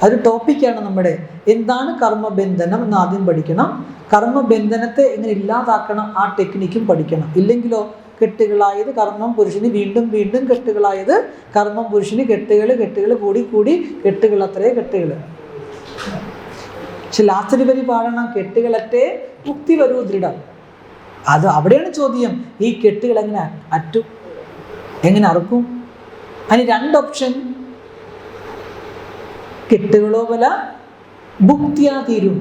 അതൊരു ടോപ്പിക്കാണ് നമ്മുടെ. എന്താണ് കർമ്മബന്ധനം എന്ന് ആദ്യം പഠിക്കണം. കർമ്മബന്ധനത്തെ എങ്ങനെ ഇല്ലാതാക്കണം ആ ടെക്നിക്കും പഠിക്കണം. ഇല്ലെങ്കിലോ കെട്ടുകളായത് കർമ്മം പുരുഷന് വീണ്ടും വീണ്ടും കെട്ടുകളായത് കർമ്മം പുരുഷന് കെട്ടുകൾ കൂടി കെട്ടുകൾ അത്രേ കെട്ടുകൾ. പക്ഷെ ലാസ്റ്റ് വരി പാടണം, കെട്ടുകളറ്റേ മുക്തി വരൂ ദൃഢം. അത് അവിടെയാണ് ചോദ്യം. ഈ കെട്ടുകൾ എങ്ങനെ അറ്റും, എങ്ങനെ അറുക്കും? അതിന് 2 ഓപ്ഷൻ. കെട്ടുകളോ പോലെ ഭുക്തിയാ തീരും.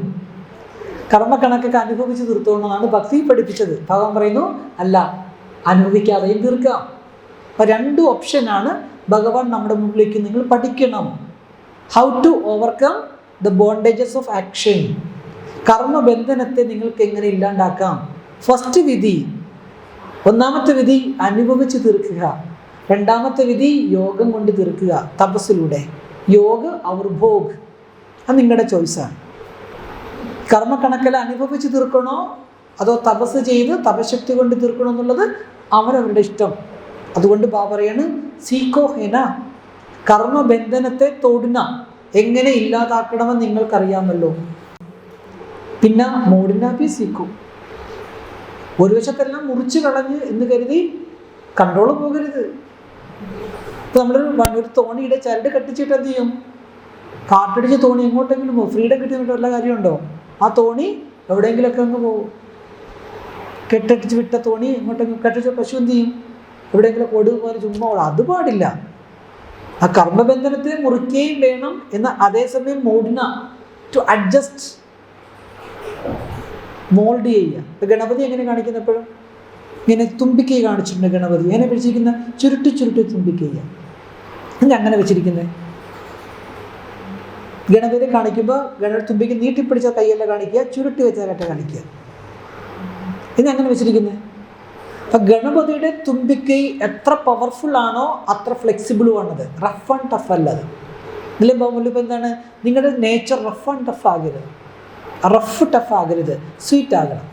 കർമ്മക്കണക്കൊക്കെ അനുഭവിച്ച് തീർത്തോണമെന്നാണ് ഭക്തി പഠിപ്പിച്ചത്. ഭഗവാൻ പറയുന്നു അല്ല, അനുഭവിക്കാതെയും തീർക്കാം. അപ്പം 2 ഓപ്ഷനാണ് ഭഗവാൻ നമ്മുടെ മുമ്പിലേക്ക്. നിങ്ങൾ പഠിക്കണം. How to overcome the bondages of action. കർമ്മബന്ധനത്തെ നിങ്ങൾക്ക് എങ്ങനെ ഇല്ലാണ്ടാക്കാം? ഫസ്റ്റ് വിധി, ഒന്നാമത്തെ വിധി അനുഭവിച്ച് തീർക്കുക. രണ്ടാമത്തെ വിധി യോഗം കൊണ്ട് തീർക്കുക, തപസ്സിലൂടെ. യോഗ ഔർ ഭോഗ്, അത് നിങ്ങളുടെ ചോയ്സാണ്. കർമ്മക്കണക്കിൽ അനുഭവിച്ച് തീർക്കണോ അതോ തപസ് ചെയ്ത് തപശക്തി കൊണ്ട് തീർക്കണോ എന്നുള്ളത് അവരവരുടെ ഇഷ്ടം. അതുകൊണ്ട് പറയാണ് സീക്കോ ഹേന, കർമ്മബന്ധനത്തെ തോടുന്ന എങ്ങനെ ഇല്ലാതാക്കണമെന്ന് നിങ്ങൾക്കറിയാമല്ലോ. പിന്നെ മോഡിനാപ്പി സീക്കോ. ഒരു വശത്തെല്ലാം മുറിച്ച് കളഞ്ഞ് എന്ന് കരുതി കൺട്രോൾ പോകരുത്. ഇപ്പം നമ്മളൊരു തോണിയുടെ ചരട് കെട്ടിച്ചിട്ട് എന്ത് ചെയ്യും? കാട്ടടിച്ച് തോണി എങ്ങോട്ടെങ്കിലും പോകും. ഫ്രീഡം കിട്ടിയിട്ട് വല്ല കാര്യമുണ്ടോ? ആ തോണി എവിടെയെങ്കിലുമൊക്കെ അങ്ങ് പോകും. കെട്ടടിച്ച് വിട്ട തോണി എങ്ങോട്ടെങ്കിലും കെട്ടിച്ച പശു എന്ത് ചെയ്യും? എവിടെയെങ്കിലും കൊടു പോലെ ചുമ്മാ ഓടും. അത് പാടില്ല. ആ കർമ്മബന്ധനത്തെ മുറിക്കുകയും വേണം. എന്നാൽ അതേസമയം മോഡിന ടു അഡ്ജസ്റ്റ്, മോൾഡ് ചെയ്യുക. ഇപ്പം ഗണപതി എങ്ങനെ കാണിക്കുന്നപ്പോഴും ഇങ്ങനെ തുമ്പിക്കൈ കാണിച്ചിട്ടുണ്ട്. ഗണപതി എങ്ങനെ വെച്ചിരിക്കുന്ന ചുരുട്ടി തുമ്പിക്കൈ. അങ്ങനെ വെച്ചിരിക്കുന്നത് ഗണപതി കാണിക്കുമ്പോൾ തുമ്പിക്ക് നീട്ടിപ്പിടിച്ച കൈയല്ല കാണിക്കുക, ചുരുട്ടി വെച്ചാലൊക്കെ കാണിക്കുക. അങ്ങനെ വെച്ചിരിക്കുന്നത്. അപ്പം ഗണപതിയുടെ തുമ്പിക്കൈ എത്ര പവർഫുൾ ആണോ അത്ര ഫ്ലെക്സിബിളും ആണത്. റഫ് ആൻഡ് ടഫ് അല്ലത്. ഇതിലെ ഇപ്പം എന്താണ്? നിങ്ങളുടെ നേച്ചർ റഫ് ആൻഡ് ടഫ് ആകരുത്, റഫ് ടഫ് ആകരുത്, സ്വീറ്റ് ആകണം.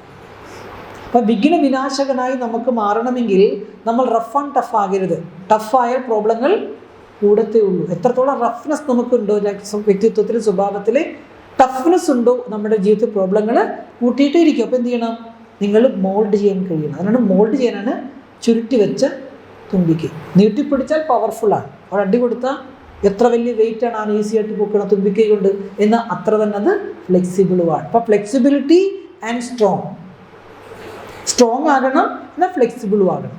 അപ്പം വിഘ്ന വിനാശകനായി നമുക്ക് മാറണമെങ്കിൽ നമ്മൾ റഫ് ആൻഡ് ടഫ് ആകരുത്. ടഫായ പ്രോബ്ലങ്ങൾ കൂടത്തേ ഉള്ളൂ. എത്രത്തോളം റഫ്നെസ് നമുക്കുണ്ടോ വ്യക്തിത്വത്തിൽ, സ്വഭാവത്തിൽ ടഫ്നെസ് ഉണ്ടോ നമ്മുടെ ജീവിതത്തിൽ പ്രോബ്ലങ്ങൾ കൂട്ടിയിട്ടേ ഇരിക്കും. അപ്പോൾ എന്ത് ചെയ്യണം? നിങ്ങൾ മോൾഡ് ചെയ്യാൻ കഴിയണം. അതിനാണ് മോൾഡ് ചെയ്യാനാണ് ചുരുട്ടി വെച്ച തുമ്പിക്കൈ. നീട്ടിപ്പിടിച്ചാൽ പവർഫുള്ളാണ്. അവിടെ അടി കൊടുത്താൽ എത്ര വലിയ വെയിറ്റാണ് ആ ഈസി ആയിട്ട് പൊക്കണം തുമ്പിക്കൈ കൊണ്ട്, എന്നാൽ അത്ര തന്നെ അത് ഫ്ലെക്സിബിളുമാണ്. അപ്പോൾ ഫ്ലെക്സിബിലിറ്റി ആൻഡ് സ്ട്രോങ് ആകണം, എന്നാൽ ഫ്ലെക്സിബിളും ആകണം.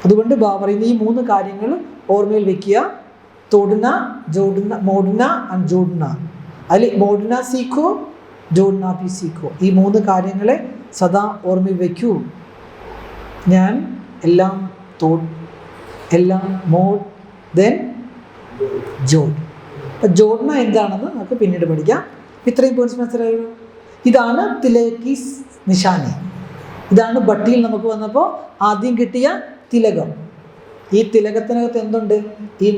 അതുകൊണ്ട് പറയുന്ന ഈ 3 കാര്യങ്ങൾ ഓർമ്മയിൽ വെക്കുക. തൊടുന്ന, ജോഡുന്ന, മോഡുന്ന ആൻഡ് ജോഡുന്ന. അതിൽ മോഡുന്ന സീഖോ, ജോഡുന്ന ഭി സീഖോ. ഈ 3 കാര്യങ്ങളെ സദാ ഓർമ്മയിൽ വയ്ക്കൂ. ഞാൻ എല്ലാം എല്ലാം മോഡ്, ദെൻ ജോഡ്. ജോഡുന്ന എന്താണെന്ന് നമുക്ക് പിന്നീട് പഠിക്കാം. ഇത്രയും പോയിന്റ്സ് മനസ്സിലായോ? ഇതാണ് തിലകി നിശാനി. ഇതാണ് ഭട്ടിയിൽ നമുക്ക് വന്നപ്പോൾ ആദ്യം കിട്ടിയ തിലകം. ഈ തിലകത്തിനകത്ത് എന്തുണ്ട്? ഈ